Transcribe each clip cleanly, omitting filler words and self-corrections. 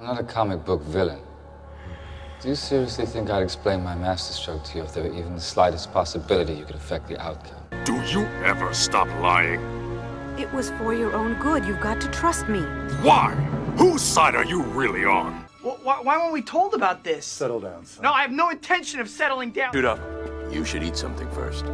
I'm not a comic book villain. Do you seriously think I'd explain my masterstroke to you if there were even the slightest possibility you could affect the outcome? Do you ever stop lying? It was for your own good. You've got to trust me. Why? Whose side are you really on? Why weren't we told about this? Settle down, son. No, I have no intention of settling down. Shoot up. You should eat something first.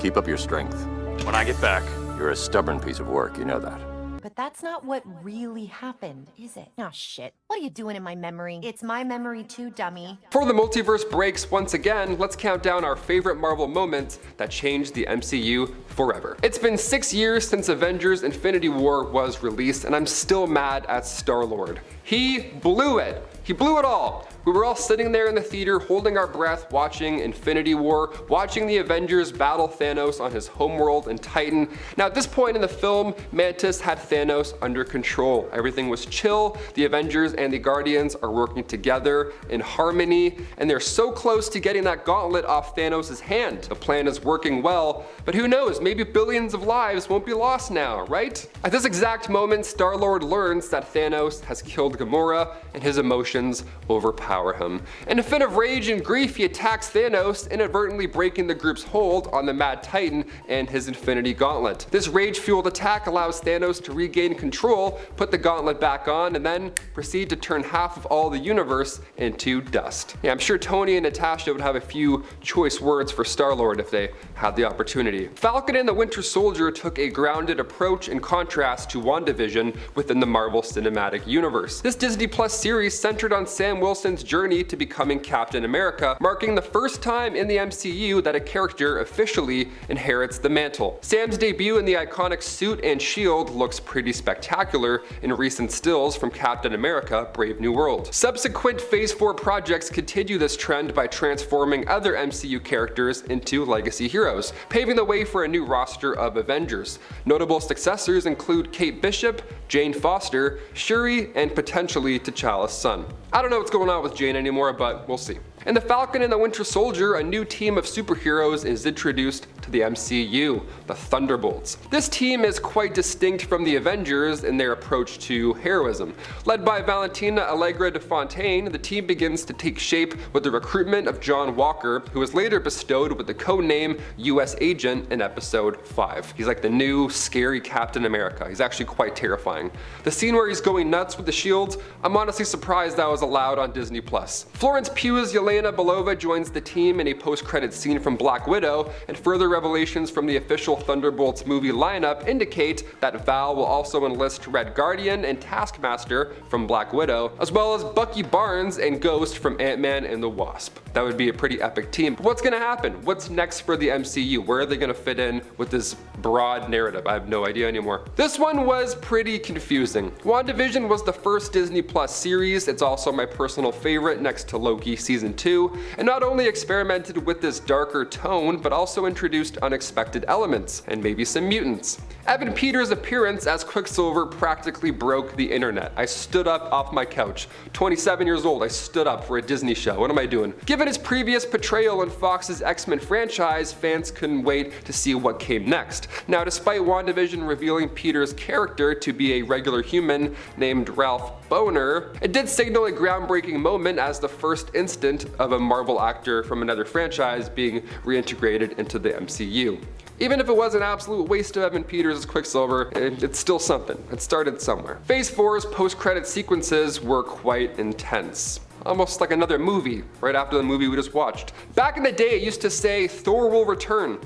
Keep up your strength. When I get back. You're a stubborn piece of work, you know that. But that's not what really happened, is it? Oh shit. What are you doing in my memory? It's my memory too, dummy. Before the multiverse breaks once again, let's count down our favorite Marvel moments that changed the MCU forever. It's been 6 years since Avengers Infinity War was released, and I'm still mad at Star-Lord. He blew it. He blew it all. We were all sitting there in the theater holding our breath, watching Infinity War, watching the Avengers battle Thanos on his homeworld in Titan. Now at this point in the film, Mantis had Thanos under control. Everything was chill, the Avengers and the Guardians are working together in harmony, and they're so close to getting that gauntlet off Thanos' hand. The plan is working well, but who knows, maybe billions of lives won't be lost now, right? At this exact moment, Star-Lord learns that Thanos has killed Gamora, and his emotions overpower him. In a fit of rage and grief, he attacks Thanos, inadvertently breaking the group's hold on the Mad Titan and his Infinity Gauntlet. This rage-fueled attack allows Thanos to regain control, put the gauntlet back on, and then proceed to turn half of all the universe into dust. Yeah, I'm sure Tony and Natasha would have a few choice words for Star-Lord if they had the opportunity. Falcon and the Winter Soldier took a grounded approach in contrast to WandaVision within the Marvel Cinematic Universe. This Disney Plus series centered on Sam Wilson's journey to becoming Captain America, marking the first time in the MCU that a character officially inherits the mantle. Sam's debut in the iconic suit and shield looks pretty spectacular in recent stills from Captain America: Brave New World. Subsequent Phase 4 projects continue this trend by transforming other MCU characters into legacy heroes, paving the way for a new roster of Avengers. Notable successors include Kate Bishop, Jane Foster, Shuri, and potentially T'Challa's son. I don't know what's going on with Jane anymore, but we'll see. In The Falcon and the Winter Soldier, a new team of superheroes is introduced to the MCU, the Thunderbolts. This team is quite distinct from the Avengers in their approach to heroism. Led by Valentina Allegra de Fontaine, the team begins to take shape with the recruitment of John Walker, who was later bestowed with the codename US Agent in Episode 5. He's like the new, scary Captain America. He's actually quite terrifying. The scene where he's going nuts with the shields, I'm honestly surprised that was allowed on Disney+. Florence Pugh's Yelena Belova joins the team in a post-credits scene from Black Widow, and further revelations from the official Thunderbolts movie lineup indicate that Val will also enlist Red Guardian and Taskmaster from Black Widow, as well as Bucky Barnes and Ghost from Ant-Man and the Wasp. That would be a pretty epic team. But what's gonna happen? What's next for the MCU? Where are they gonna fit in with this broad narrative? I have no idea anymore. This one was pretty confusing. WandaVision was the first Disney Plus series. It's also my personal favorite next to Loki Season 2, and not only experimented with this darker tone, but also introduced unexpected elements, and maybe some mutants. Evan Peters' appearance as Quicksilver practically broke the internet. I stood up off my couch. 27 years old, I stood up for a Disney show. What am I doing? Given his previous portrayal in Fox's X-Men franchise, fans couldn't wait to see what came next. Now, despite WandaVision revealing Peters' character to be a regular human named Ralph Boner, it did signal a groundbreaking moment as the first instant of a Marvel actor from another franchise being reintegrated into the MCU. Even if it was an absolute waste of Evan Peters as Quicksilver, it's still something. It started somewhere. Phase 4's post-credit sequences were quite intense. Almost like another movie, right after the movie we just watched. Back in the day, it used to say, "Thor will return."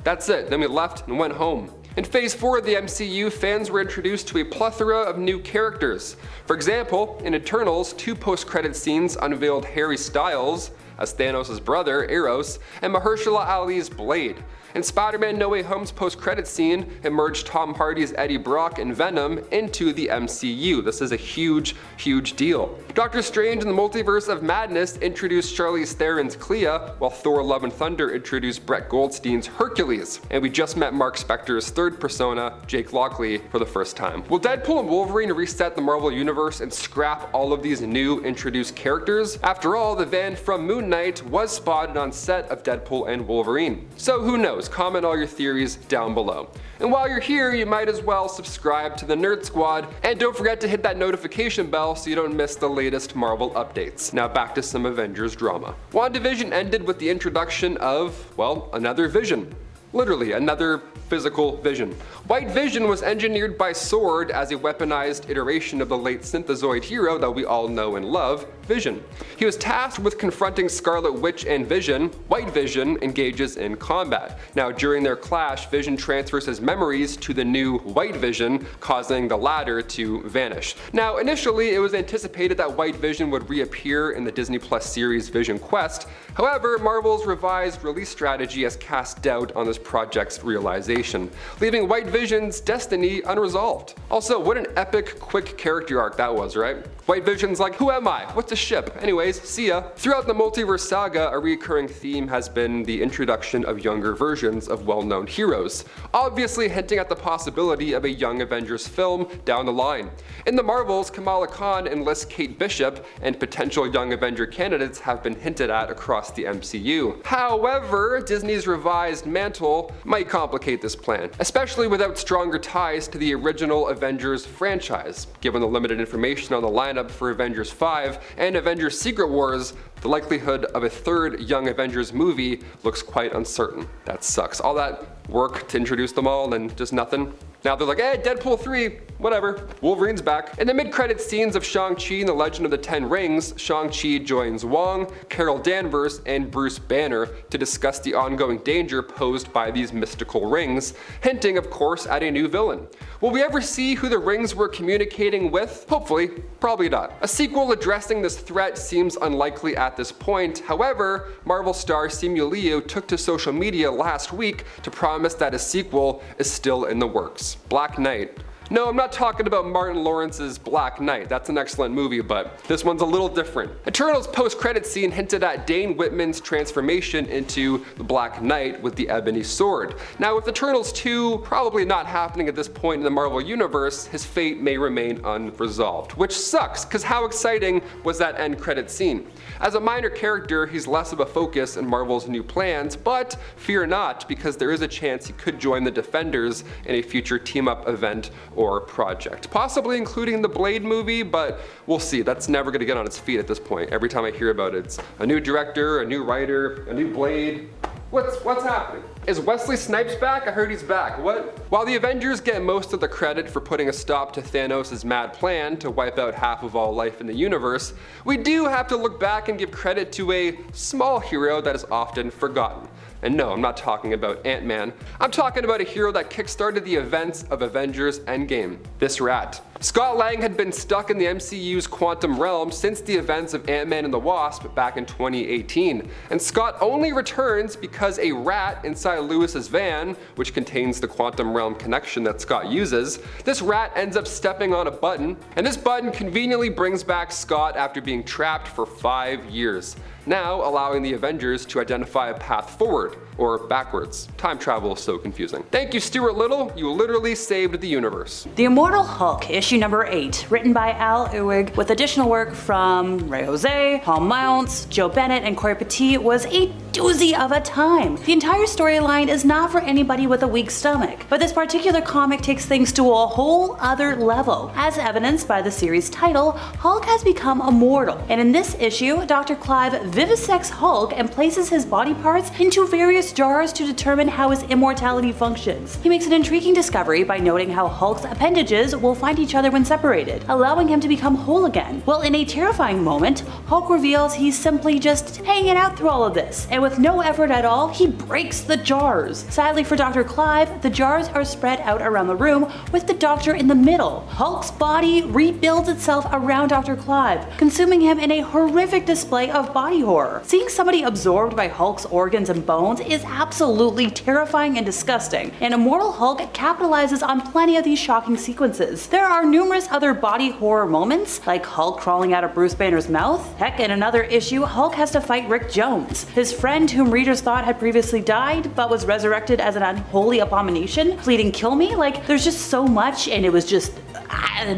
That's it, then we left and went home. In Phase 4 of the MCU, fans were introduced to a plethora of new characters. For example, in Eternals, 2 post-credit scenes unveiled Harry Styles as Thanos' brother, Eros, and Mahershala Ali's Blade. In Spider-Man No Way Home's post-credit scene, emerged Tom Hardy's Eddie Brock and Venom into the MCU. This is a huge, huge deal. Doctor Strange in the Multiverse of Madness introduced Charlize Theron's Clea, while Thor: Love and Thunder introduced Brett Goldstein's Hercules. And we just met Mark Spector's third persona, Jake Lockley, for the first time. Will Deadpool and Wolverine reset the Marvel Universe and scrap all of these new introduced characters? After all, the van from Moon Moon Knight was spotted on set of Deadpool and Wolverine. So who knows, comment all your theories down below. And while you're here, you might as well subscribe to the Nerd Squad, and don't forget to hit that notification bell so you don't miss the latest Marvel updates. Now back to some Avengers drama. WandaVision ended with the introduction of, well, another Vision. Literally, another physical Vision. White Vision was engineered by SWORD as a weaponized iteration of the late synthezoid hero that we all know and love, Vision. He was tasked with confronting Scarlet Witch and Vision. White Vision engages in combat. Now, during their clash, Vision transfers his memories to the new White Vision, causing the latter to vanish. Now, initially, it was anticipated that White Vision would reappear in the Disney Plus series Vision Quest. However, Marvel's revised release strategy has cast doubt on this project's realization, leaving White Vision's destiny unresolved. Also, what an epic, quick character arc that was, right? White Vision's like, who am I? What's a ship? Anyways, see ya. Throughout the multiverse saga, a recurring theme has been the introduction of younger versions of well-known heroes, obviously hinting at the possibility of a Young Avengers film down the line. In the Marvels, Kamala Khan enlists Kate Bishop, and potential Young Avenger candidates have been hinted at across the MCU. However, Disney's revised mantle might complicate this plan, especially without stronger ties to the original Avengers franchise. Given the limited information on the lineup for Avengers 5 and Avengers Secret Wars, the likelihood of a third Young Avengers movie looks quite uncertain. That sucks. All that work to introduce them all and just nothing. Now they're like, hey, Deadpool 3, whatever, Wolverine's back. In the mid-credit scenes of Shang-Chi and the Legend of the Ten Rings, Shang-Chi joins Wong, Carol Danvers, and Bruce Banner to discuss the ongoing danger posed by these mystical rings, hinting, of course, at a new villain. Will we ever see who the rings were communicating with? Hopefully, probably not. A sequel addressing this threat seems unlikely at this point. However, Marvel star Simu Liu took to social media last week to promise that a sequel is still in the works. Black Knight. No, I'm not talking about Martin Lawrence's Black Knight. That's an excellent movie, but this one's a little different. Eternals post-credit scene hinted at Dane Whitman's transformation into the Black Knight with the ebony sword. Now, with Eternals 2 probably not happening at this point in the Marvel Universe, his fate may remain unresolved, which sucks, because how exciting was that end credit scene? As a minor character, he's less of a focus in Marvel's new plans, but fear not, because there is a chance he could join the Defenders in a future team-up event or project, possibly including the Blade movie, but we'll see. That's never going to get on its feet at this point. Every time I hear about it, it's a new director, a new writer, a new Blade. What's happening? Is Wesley Snipes back? I heard he's back. What? While the Avengers get most of the credit for putting a stop to Thanos' mad plan to wipe out half of all life in the universe, we do have to look back and give credit to a small hero that is often forgotten. And no, I'm not talking about Ant-Man. I'm talking about a hero that kickstarted the events of Avengers Endgame. This rat. Scott Lang had been stuck in the MCU's quantum realm since the events of Ant-Man and the Wasp back in 2018. And Scott only returns because a rat inside Lewis's van, which contains the quantum realm connection that Scott uses, this rat ends up stepping on a button, and this button conveniently brings back Scott after being trapped for 5 years. Now allowing the Avengers to identify a path forward, or backwards. Time travel is so confusing. Thank you, Stuart Little, you literally saved the universe. The Immortal Hulk, issue number 8, written by Al Ewing with additional work from Ray Jose, Paul Mounts, Joe Bennett, and Corey Petit, was a doozy of a time. The entire storyline is not for anybody with a weak stomach, but this particular comic takes things to a whole other level. As evidenced by the series title, Hulk has become immortal, and in this issue, Dr. Clive vivisects Hulk and places his body parts into various jars to determine how his immortality functions. He makes an intriguing discovery by noting how Hulk's appendages will find each other when separated, allowing him to become whole again. Well, in a terrifying moment, Hulk reveals he's simply just hanging out through all of this, and with no effort at all, he breaks the jars. Sadly for Dr. Clive, the jars are spread out around the room with the Doctor in the middle. Hulk's body rebuilds itself around Dr. Clive, consuming him in a horrific display of body horror. Seeing somebody absorbed by Hulk's organs and bones is absolutely terrifying and disgusting, and Immortal Hulk capitalizes on plenty of these shocking sequences. There are numerous other body horror moments, like Hulk crawling out of Bruce Banner's mouth. Heck, in another issue, Hulk has to fight Rick Jones, his friend whom readers thought had previously died, but was resurrected as an unholy abomination, pleading "kill me." Like, there's just so much, and it was just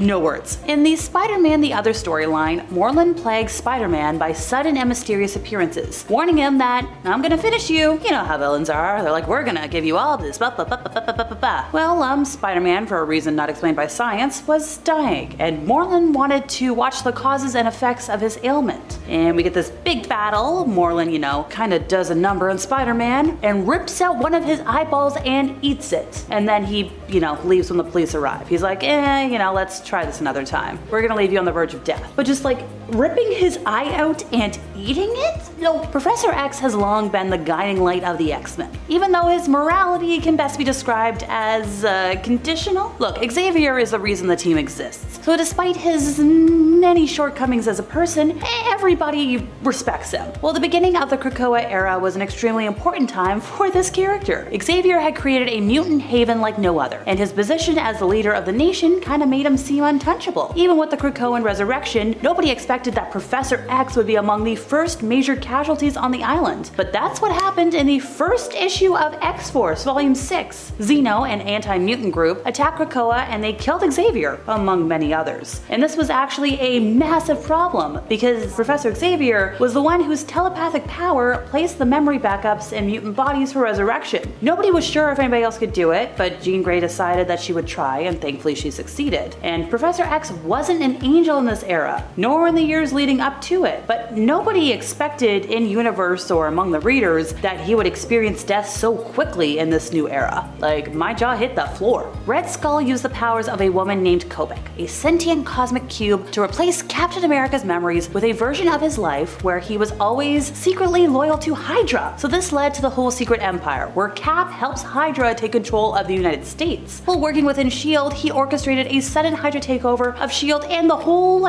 No words. In the Spider-Man the Other storyline, Morlun plagues Spider-Man by sudden and mysterious appearances, warning him that, I'm gonna finish you. You know how villains are. They're like, we're gonna give you all this. Well, Spider-Man, for a reason not explained by science, was dying, and Morlun wanted to watch the causes and effects of his ailment. And we get this big battle. Morlun, kinda does a number on Spider-Man and rips out one of his eyeballs and eats it. And then he, leaves when the police arrive. He's like, let's try this another time. We're gonna leave you on the verge of death. But just like ripping his eye out and eating it? No, Professor X has long been the guiding light of the X-Men, even though his morality can best be described as conditional. Look, Xavier is the reason the team exists. So despite his many shortcomings as a person, everybody respects him. Well, the beginning of the Krakoa era was an extremely important time for this character. Xavier had created a mutant haven like no other, and his position as the leader of the nation kinda made him seem untouchable. Even with the Krakoan resurrection, nobody expected that Professor X would be among the first major casualties on the island. But that's what happened in the first issue of X-Force, Volume 6. Xeno, an anti-mutant group, attacked Krakoa and they killed Xavier, among many others. And this was actually a massive problem, because Professor Xavier was the one whose telepathic power placed the memory backups in mutant bodies for resurrection. Nobody was sure if anybody else could do it, but Jean Grey decided that she would try, and thankfully she succeeded. And Professor X wasn't an angel in this era, nor in the years leading up to it, but nobody expected in universe or among the readers that he would experience death so quickly in this new era. Like, my jaw hit the floor. Red Skull used the powers of a woman named Kobik, a sentient cosmic cube, to replace Captain America's memories with a version of his life where he was always secretly loyal to Hydra. So this led to the whole secret empire, where Cap helps Hydra take control of the United States. While working within S.H.I.E.L.D., he orchestrated a sudden Hydra takeover of S.H.I.E.L.D. and the whole,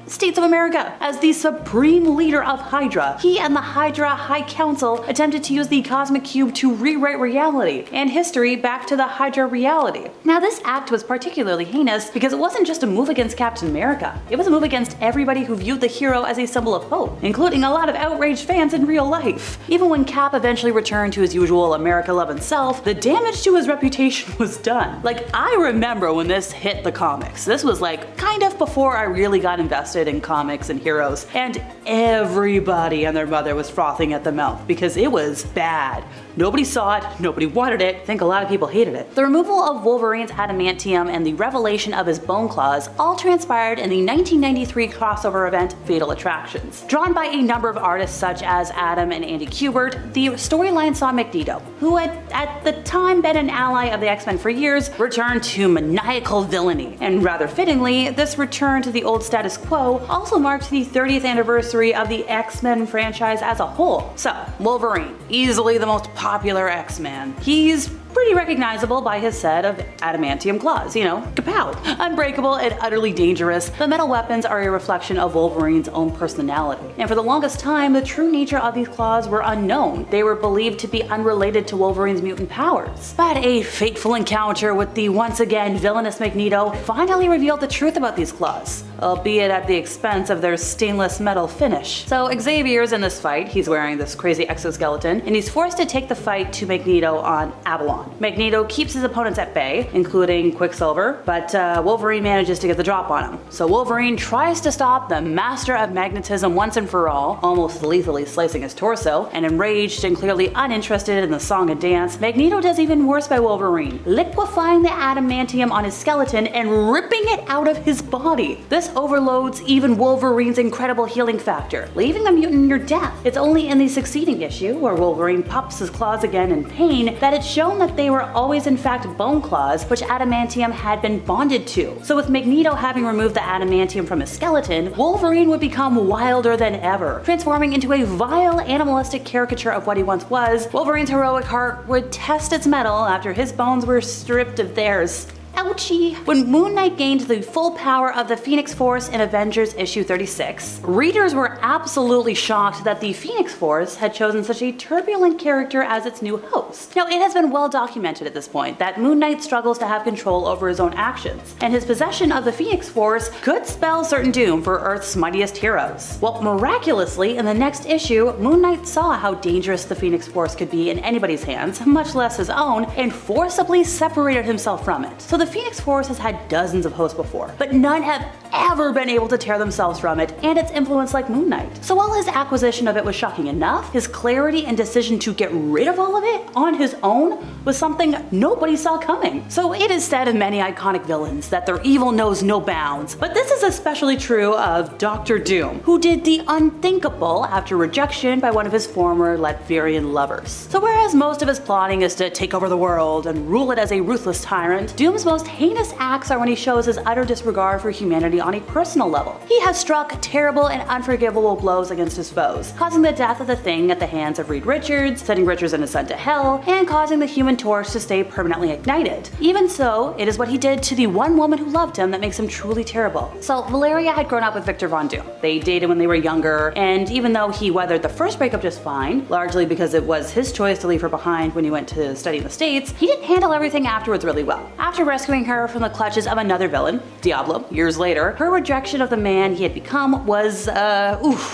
States of America. As the supreme leader of Hydra, he and the Hydra High Council attempted to use the Cosmic Cube to rewrite reality and history back to the Hydra reality. Now, this act was particularly heinous because it wasn't just a move against Captain America. It was a move against everybody who viewed the hero as a symbol of hope, including a lot of outraged fans in real life. Even when Cap eventually returned to his usual America-loving self, the damage to his reputation was done. I remember when this hit the comics. This was kind of before I really got invested in comics and heroes, and everybody and their mother was frothing at the mouth because it was bad. Nobody saw it, nobody wanted it, I think a lot of people hated it. The removal of Wolverine's adamantium and the revelation of his bone claws all transpired in the 1993 crossover event Fatal Attractions. Drawn by a number of artists such as Adam and Andy Kubert, the storyline saw Magneto, who had at the time been an ally of the X-Men for years, return to maniacal villainy. And rather fittingly, this return to the old status quo also marked the 30th anniversary of the X-Men franchise as a whole. So, Wolverine, easily the most popular X-Man. He's pretty recognizable by his set of adamantium claws, kapow. Unbreakable and utterly dangerous, the metal weapons are a reflection of Wolverine's own personality. And for the longest time, the true nature of these claws were unknown. They were believed to be unrelated to Wolverine's mutant powers. But a fateful encounter with the once again villainous Magneto finally revealed the truth about these claws, albeit at the expense of their stainless metal finish. So Xavier's in this fight, he's wearing this crazy exoskeleton, and he's forced to take the fight to Magneto on Avalon. Magneto keeps his opponents at bay, including Quicksilver, but Wolverine manages to get the drop on him. So Wolverine tries to stop the master of magnetism once and for all, almost lethally slicing his torso, and enraged and clearly uninterested in the song and dance, Magneto does even worse by Wolverine, liquefying the adamantium on his skeleton and ripping it out of his body. This overloads even Wolverine's incredible healing factor, leaving the mutant near death. It's only in the succeeding issue, where Wolverine pops his claws again in pain, that it's shown that they were always in fact bone claws, which adamantium had been bonded to. So with Magneto having removed the adamantium from his skeleton, Wolverine would become wilder than ever, transforming into a vile, animalistic caricature of what he once was. Wolverine's heroic heart would test its mettle after his bones were stripped of theirs. Ouchie! When Moon Knight gained the full power of the Phoenix Force in Avengers issue 36, readers were absolutely shocked that the Phoenix Force had chosen such a turbulent character as its new host. Now, it has been well documented at this point that Moon Knight struggles to have control over his own actions, and his possession of the Phoenix Force could spell certain doom for Earth's mightiest heroes. Well, miraculously, in the next issue, Moon Knight saw how dangerous the Phoenix Force could be in anybody's hands, much less his own, and forcibly separated himself from it. So the the Phoenix Force has had dozens of hosts before, but none have ever been able to tear themselves from it and its influence like Moon Knight. So while his acquisition of it was shocking enough, his clarity and decision to get rid of all of it on his own was something nobody saw coming. So it is said of many iconic villains that their evil knows no bounds, but this is especially true of Dr. Doom, who did the unthinkable after rejection by one of his former Latvian lovers. So whereas most of his plotting is to take over the world and rule it as a ruthless tyrant, Doom's most heinous acts are when he shows his utter disregard for humanity on a personal level. He has struck terrible and unforgivable blows against his foes, causing the death of the Thing at the hands of Reed Richards, sending Richards and his son to hell, and causing the Human Torch to stay permanently ignited. Even so, it is what he did to the one woman who loved him that makes him truly terrible. So Valeria had grown up with Victor Von Doom. They dated when they were younger, and even though he weathered the first breakup just fine, largely because it was his choice to leave her behind when he went to study in the States, he didn't handle everything afterwards really well. After rescuing her from the clutches of another villain, Diablo, years later, her rejection of the man he had become was,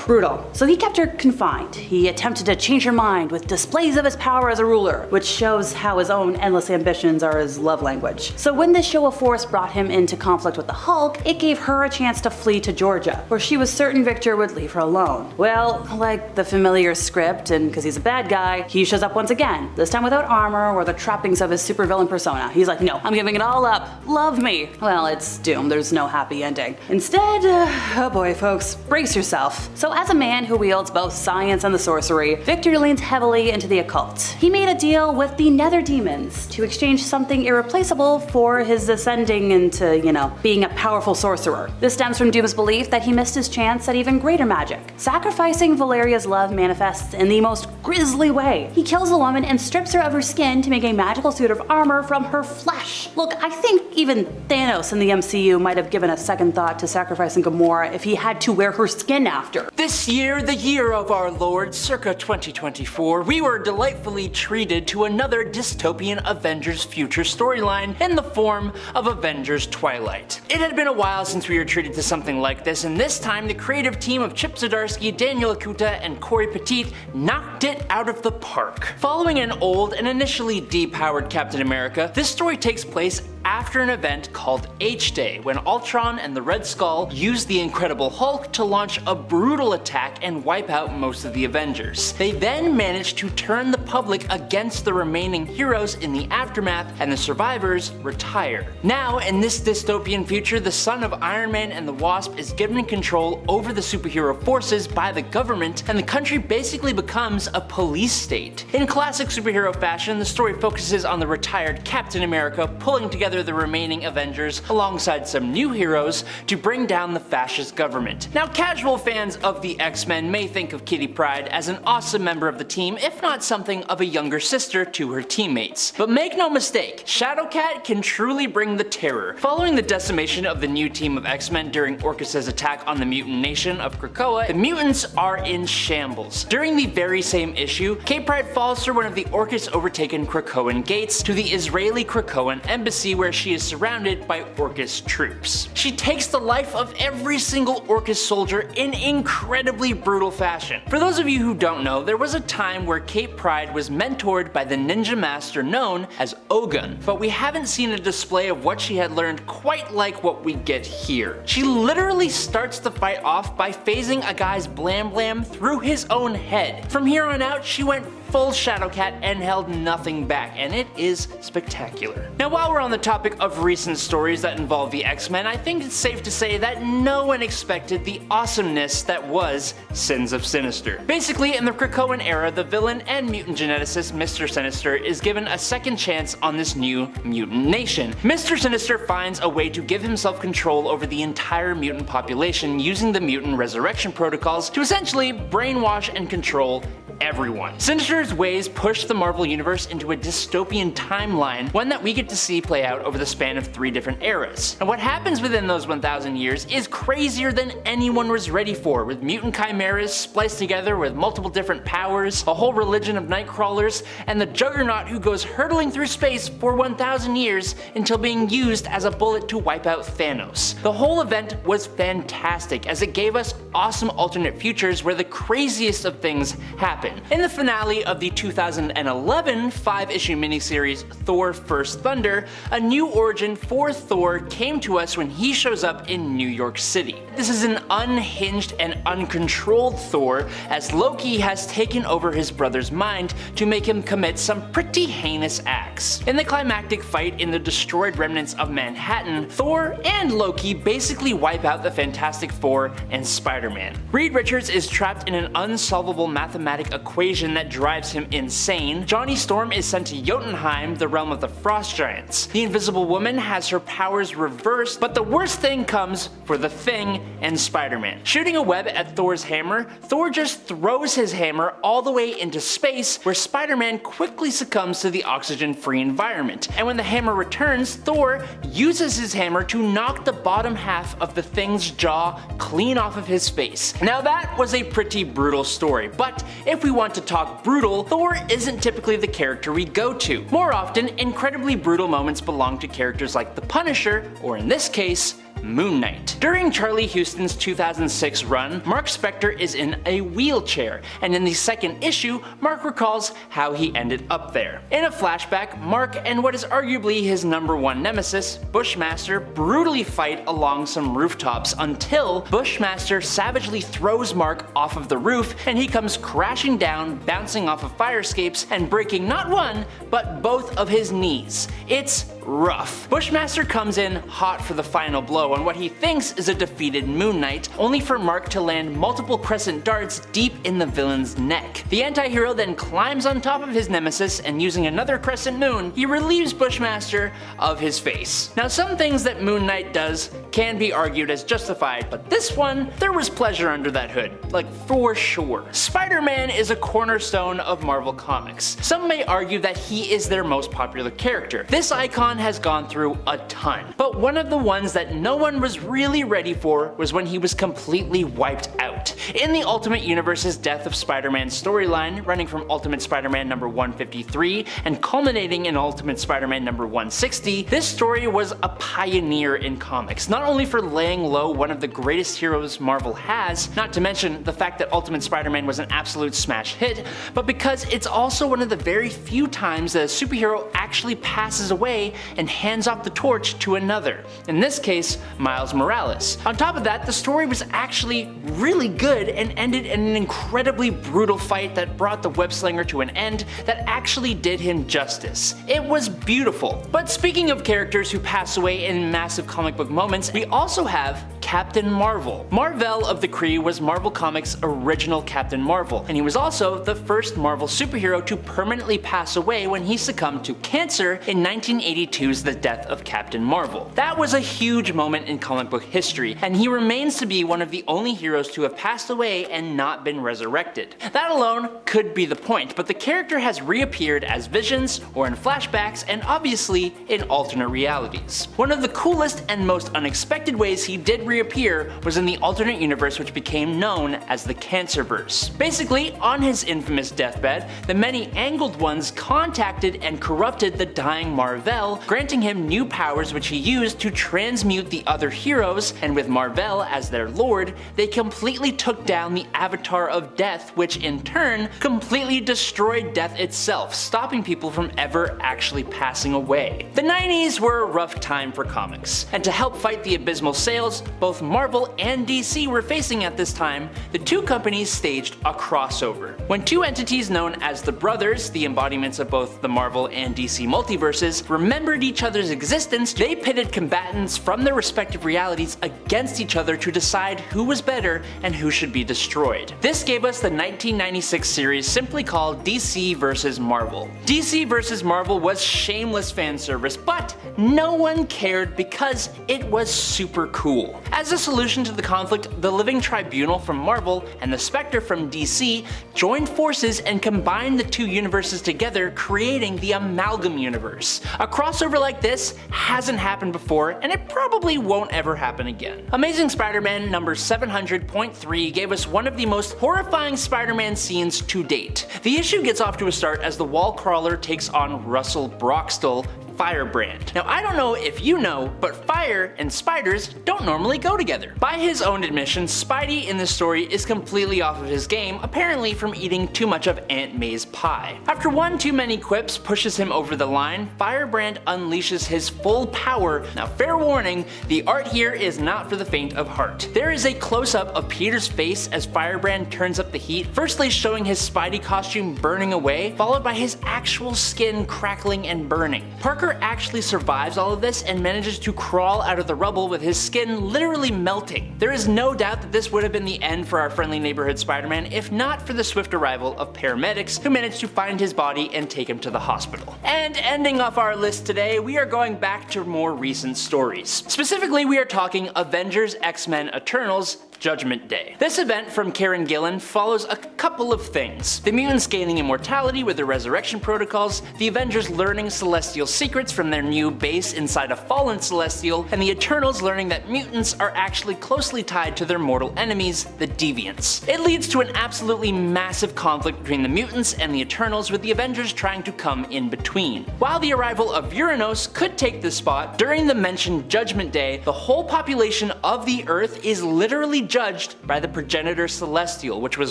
brutal. So he kept her confined. He attempted to change her mind with displays of his power as a ruler, which shows how his own endless ambitions are his love language. So when this show of force brought him into conflict with the Hulk, it gave her a chance to flee to Georgia, where she was certain Victor would leave her alone. Well, like the familiar script, and because he's a bad guy, he shows up once again, this time without armor or the trappings of his supervillain persona. He's like, no, I'm giving it all up. Love me. Well, it's Doom. There's no happy ending. Instead, oh boy, folks, brace yourself. So as a man who wields both science and the sorcery, Victor leans heavily into the occult. He made a deal with the Nether Demons to exchange something irreplaceable for his ascending into, being a powerful sorcerer. This stems from Doom's belief that he missed his chance at even greater magic. Sacrificing Valeria's love manifests in the most grisly way. He kills the woman and strips her of her skin to make a magical suit of armor from her flesh. Look, I think even Thanos in the MCU might have given a second thought to sacrificing Gamora if he had to wear her skin after. This year, the year of our Lord, circa 2024, we were delightfully treated to another dystopian Avengers future storyline in the form of Avengers Twilight. It had been a while since we were treated to something like this, and this time the creative team of Chip Zdarsky, Daniel Acuta, and Corey Petit knocked it out of the park. Following an old and initially depowered Captain America, this story takes place after an event called H-Day, when Ultron and the Red Skull used the Incredible Hulk to launch a brutal attack and wipe out most of the Avengers. They then managed to turn the public against the remaining heroes in the aftermath, and the survivors retire. Now, in this dystopian future, the son of Iron Man and the Wasp is given control over the superhero forces by the government, and the country basically becomes a police state. In classic superhero fashion, the story focuses on the retired Captain America pulling together the remaining Avengers alongside some new heroes to bring down the fascist government. Now, casual fans of the X-Men may think of Kitty Pryde as an awesome member of the team, if not something of a younger sister to her teammates. But make no mistake, Shadowcat can truly bring the terror. Following the decimation of the new team of X-Men during Orcus's attack on the mutant nation of Krakoa, the mutants are in shambles. During the very same issue, Kitty Pryde falls through one of the Orcus overtaken Krakoan gates to the Israeli Krakoan embassy, where she is surrounded by Orcus troops. She takes the life of every single Orcus soldier in incredibly brutal fashion. For those of you who don't know, there was a time where Kate Pryde was mentored by the ninja master known as Ogun, but we haven't seen a display of what she had learned quite like what we get here. She literally starts the fight off by phasing a guy's blam blam through his own head. From here on out, she went full Shadowcat and held nothing back, and it is spectacular. Now, while we're on the topic of recent stories that involve the X-Men, I think it's safe to say that no one expected the awesomeness that was Sins of Sinister. Basically, in the Krakoan era, the villain and mutant geneticist Mr. Sinister is given a second chance on this new mutant nation. Mr. Sinister finds a way to give himself control over the entire mutant population using the mutant resurrection protocols to essentially brainwash and control everyone. Sinister's ways push the Marvel Universe into a dystopian timeline, one that we get to see play out over the span of 3 different eras. And what happens within those 1,000 years is crazier than anyone was ready for, with mutant chimeras spliced together with multiple different powers, a whole religion of Nightcrawlers, and the Juggernaut who goes hurtling through space for 1,000 years until being used as a bullet to wipe out Thanos. The whole event was fantastic, as it gave us awesome alternate futures where the craziest of things happen. In the finale of the 2011 5-issue miniseries Thor First Thunder, a new origin for Thor came to us when he shows up in New York City. This is an unhinged and uncontrolled Thor, as Loki has taken over his brother's mind to make him commit some pretty heinous acts. In the climactic fight in the destroyed remnants of Manhattan, Thor and Loki basically wipe out the Fantastic Four and Spider-Man. Reed Richards is trapped in an unsolvable mathematic equation that drives him insane. Johnny Storm is sent to Jotunheim, the realm of the Frost Giants. The Invisible Woman has her powers reversed, but the worst thing comes for the Thing and Spider-Man. Shooting a web at Thor's hammer, Thor just throws his hammer all the way into space, where Spider-Man quickly succumbs to the oxygen-free environment. And when the hammer returns, Thor uses his hammer to knock the bottom half of the Thing's jaw clean off of his face. Now that was a pretty brutal story, but if we want to talk brutal, Thor isn't typically the character we go to. More often, incredibly brutal moments belong to characters like the Punisher, or in this case, Moon Knight. During Charlie Huston's 2006 run, Mark Spector is in a wheelchair, and in the second issue, Mark recalls how he ended up there. In a flashback, Mark and what is arguably his #1 nemesis, Bushmaster, brutally fight along some rooftops until Bushmaster savagely throws Mark off of the roof, and he comes crashing down, bouncing off of fire escapes, and breaking not one, but both of his knees. It's rough. Bushmaster comes in hot for the final blow on what he thinks is a defeated Moon Knight, only for Mark to land multiple crescent darts deep in the villain's neck. The anti-hero then climbs on top of his nemesis, and using another crescent moon, he relieves Bushmaster of his face. Now, some things that Moon Knight does can be argued as justified, but this one, there was pleasure under that hood, like for sure. Spider-Man is a cornerstone of Marvel Comics. Some may argue that he is their most popular character. This icon has gone through a ton, but one of the ones that no one was really ready for was when he was completely wiped out. In the Ultimate Universe's Death of Spider-Man storyline, running from Ultimate Spider-Man number 153 and culminating in Ultimate Spider-Man number 160, this story was a pioneer in comics, not only for laying low one of the greatest heroes Marvel has, not to mention the fact that Ultimate Spider-Man was an absolute smash hit, but because it's also one of the very few times that a superhero actually passes away and hands off the torch to another. In this case, Miles Morales. On top of that, the story was actually really good and ended in an incredibly brutal fight that brought the web-slinger to an end that actually did him justice. It was beautiful. But speaking of characters who pass away in massive comic book moments, we also have Captain Marvel. Mar-Vell of the Kree was Marvel Comics' original Captain Marvel, and he was also the first Marvel superhero to permanently pass away when he succumbed to cancer in 1982's The Death of Captain Marvel. That was a huge moment in comic book history, and he remains to be one of the only heroes to have passed away and not been resurrected. That alone could be the point, but the character has reappeared as visions, or in flashbacks, and obviously in alternate realities. One of the coolest and most unexpected ways he did reappear was in the alternate universe which became known as the Cancerverse. Basically, on his infamous deathbed, the many-angled ones contacted and corrupted the dying Mar-Vell, granting him new powers which he used to transmute the other heroes, and with Mar-Vell as their lord, they completely took down the Avatar of Death, which in turn completely destroyed death itself, stopping people from ever actually passing away. The 90s were a rough time for comics, and to help fight the abysmal sales both Marvel and DC were facing at this time, the two companies staged a crossover. When two entities known as the Brothers, the embodiments of both the Marvel and DC multiverses, remembered each other's existence, they pitted combatants from their respective realities against each other to decide who was better and who should be destroyed. This gave us the 1996 series simply called DC vs. Marvel. DC vs. Marvel was shameless fan service, but no one cared because it was super cool. As a solution to the conflict, the Living Tribunal from Marvel and the Spectre from DC joined forces and combined the two universes together, creating the Amalgam Universe. A crossover like this hasn't happened before, and it probably won't ever happen again. Amazing Spider-Man number 700.3 gave us one of the most horrifying Spider-Man scenes to date. The issue gets off to a start as the wall crawler takes on Russell Brockstall, Firebrand. Now I don't know if you know, but fire and spiders don't normally go together. By his own admission, Spidey in this story is completely off of his game, apparently from eating too much of Aunt May's pie. After one too many quips pushes him over the line, Firebrand unleashes his full power. Now fair warning, the art here is not for the faint of heart. There is a close-up of Peter's face as Firebrand turns up the heat, firstly showing his Spidey costume burning away, followed by his actual skin crackling and burning. Parker actually survives all of this and manages to crawl out of the rubble with his skin literally melting. There is no doubt that this would have been the end for our friendly neighborhood Spider-Man if not for the swift arrival of paramedics who managed to find his body and take him to the hospital. And ending off our list today, we are going back to more recent stories. Specifically, we are talking Avengers X-Men Eternals Judgment Day. This event from Karen Gillan follows a couple of things. The mutants gaining immortality with their resurrection protocols, the Avengers learning Celestial secrets from their new base inside a fallen Celestial, and the Eternals learning that mutants are actually closely tied to their mortal enemies, the Deviants. It leads to an absolutely massive conflict between the mutants and the Eternals, with the Avengers trying to come in between. While the arrival of Uranus could take this spot, during the mentioned Judgment Day, the whole population of the Earth is literally judged by the progenitor Celestial, which was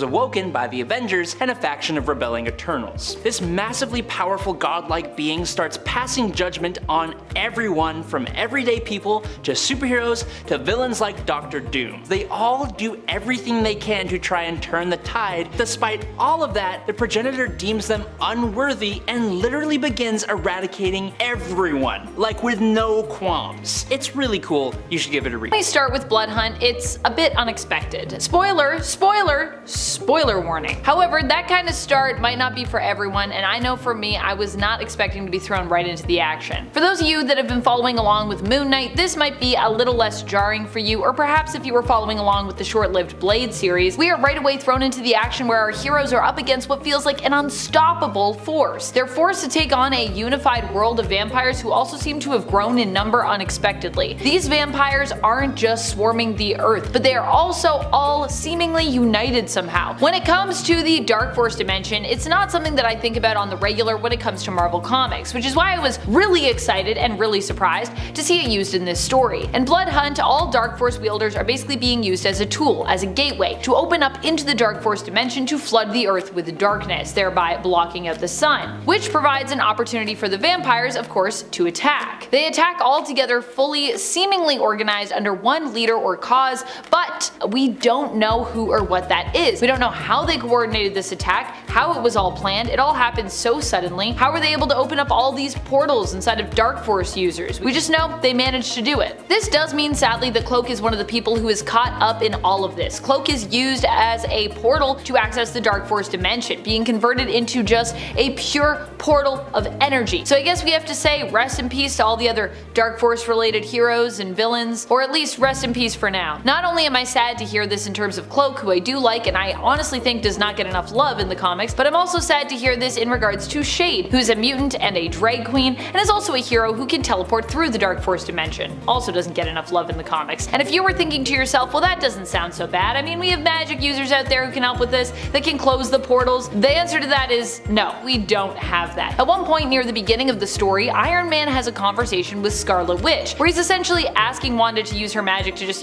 awoken by the Avengers and a faction of rebelling Eternals. This massively powerful godlike being starts passing judgment on everyone from everyday people to superheroes to villains like Doctor Doom. They all do everything they can to try and turn the tide. Despite all of that, the progenitor deems them unworthy and literally begins eradicating everyone, like with no qualms. It's really cool, you should give it a read. Let me start with Blood Hunt. It's a bit unexpected. Spoiler warning. However, that kind of start might not be for everyone, and I know for me, I was not expecting to be thrown right into the action. For those of you that have been following along with Moon Knight, this might be a little less jarring for you, or perhaps if you were following along with the short-lived Blade series, we are right away thrown into the action where our heroes are up against what feels like an unstoppable force. They're forced to take on a unified world of vampires who also seem to have grown in number unexpectedly. These vampires aren't just swarming the earth, but they are also all seemingly united somehow. When it comes to the Dark Force dimension, it's not something that I think about on the regular when it comes to Marvel Comics, which is why I was really excited and really surprised to see it used in this story. In Blood Hunt, all Dark Force wielders are basically being used as a tool, as a gateway, to open up into the Dark Force dimension to flood the earth with darkness, thereby blocking out the sun, which provides an opportunity for the vampires, of course, to attack. They attack all together, fully, seemingly organized under one leader or cause, but we don't know who or what that is. We don't know how they coordinated this attack, how it was all planned. It all happened so suddenly. How were they able to open up all these portals inside of Dark Force users? We just know they managed to do it. This does mean, sadly, that Cloak is one of the people who is caught up in all of this. Cloak is used as a portal to access the Dark Force dimension, being converted into just a pure portal of energy. So I guess we have to say rest in peace to all the other Dark Force related heroes and villains, or at least rest in peace for now. Not only am I sad to hear this in terms of Cloak, who I do like and I honestly think does not get enough love in the comics, but I'm also sad to hear this in regards to Shade, who's a mutant and a drag queen, and is also a hero who can teleport through the Dark Force dimension. Also doesn't get enough love in the comics. And if you were thinking to yourself, well, that doesn't sound so bad, I mean, we have magic users out there who can help with this, that can close the portals, the answer to that is no, we don't have that. At one point near the beginning of the story, Iron Man has a conversation with Scarlet Witch, where he's essentially asking Wanda to use her magic to just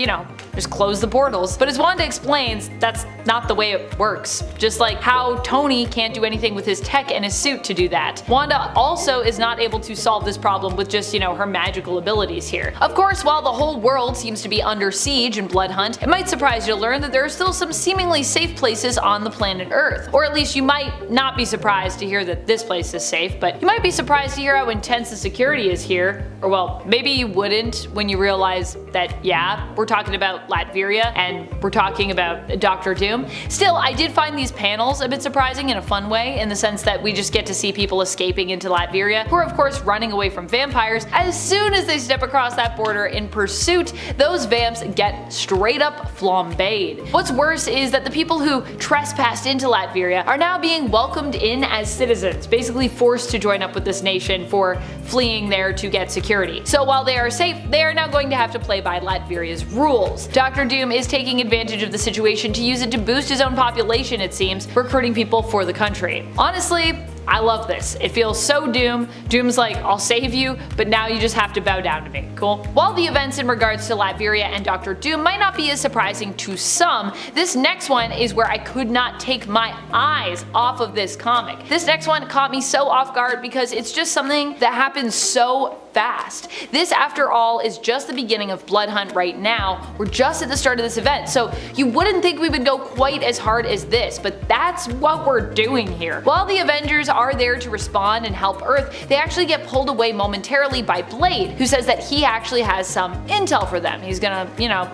close the portals. But as Wanda explains, that's not the way it works. Just like how Tony can't do anything with his tech and his suit to do that. Wanda also is not able to solve this problem with just, her magical abilities here. Of course, while the whole world seems to be under siege in Blood Hunt, it might surprise you to learn that there are still some seemingly safe places on the planet Earth. Or at least you might not be surprised to hear that this place is safe, but you might be surprised to hear how intense the security is here. Or well, maybe you wouldn't when you realize that, yeah, we're talking about Latveria and we're talking about Doctor Doom. Still, I did find these panels a bit surprising in a fun way, in the sense that we just get to see people escaping into Latveria, who are of course running away from vampires. As soon as they step across that border in pursuit, those vamps get straight up flambéed. What's worse is that the people who trespassed into Latveria are now being welcomed in as citizens, basically forced to join up with this nation for fleeing there to get security. So while they are safe, they are now going to have to play by Latveria's rules. Doctor Doom is taking advantage of the situation to use it to boost his own population, it seems, recruiting people for the country. Honestly, I love this. It feels so Doom. Doom's like, I'll save you, but now you just have to bow down to me. Cool? While the events in regards to Latveria and Dr. Doom might not be as surprising to some, this next one is where I could not take my eyes off of this comic. This next one caught me so off guard because it's just something that happens so fast. This, after all, is just the beginning of Blood Hunt right now. We're just at the start of this event, so you wouldn't think we would go quite as hard as this, but that's what we're doing here. While the Avengers are there to respond and help Earth, they actually get pulled away momentarily by Blade, who says that he actually has some intel for them. He's gonna,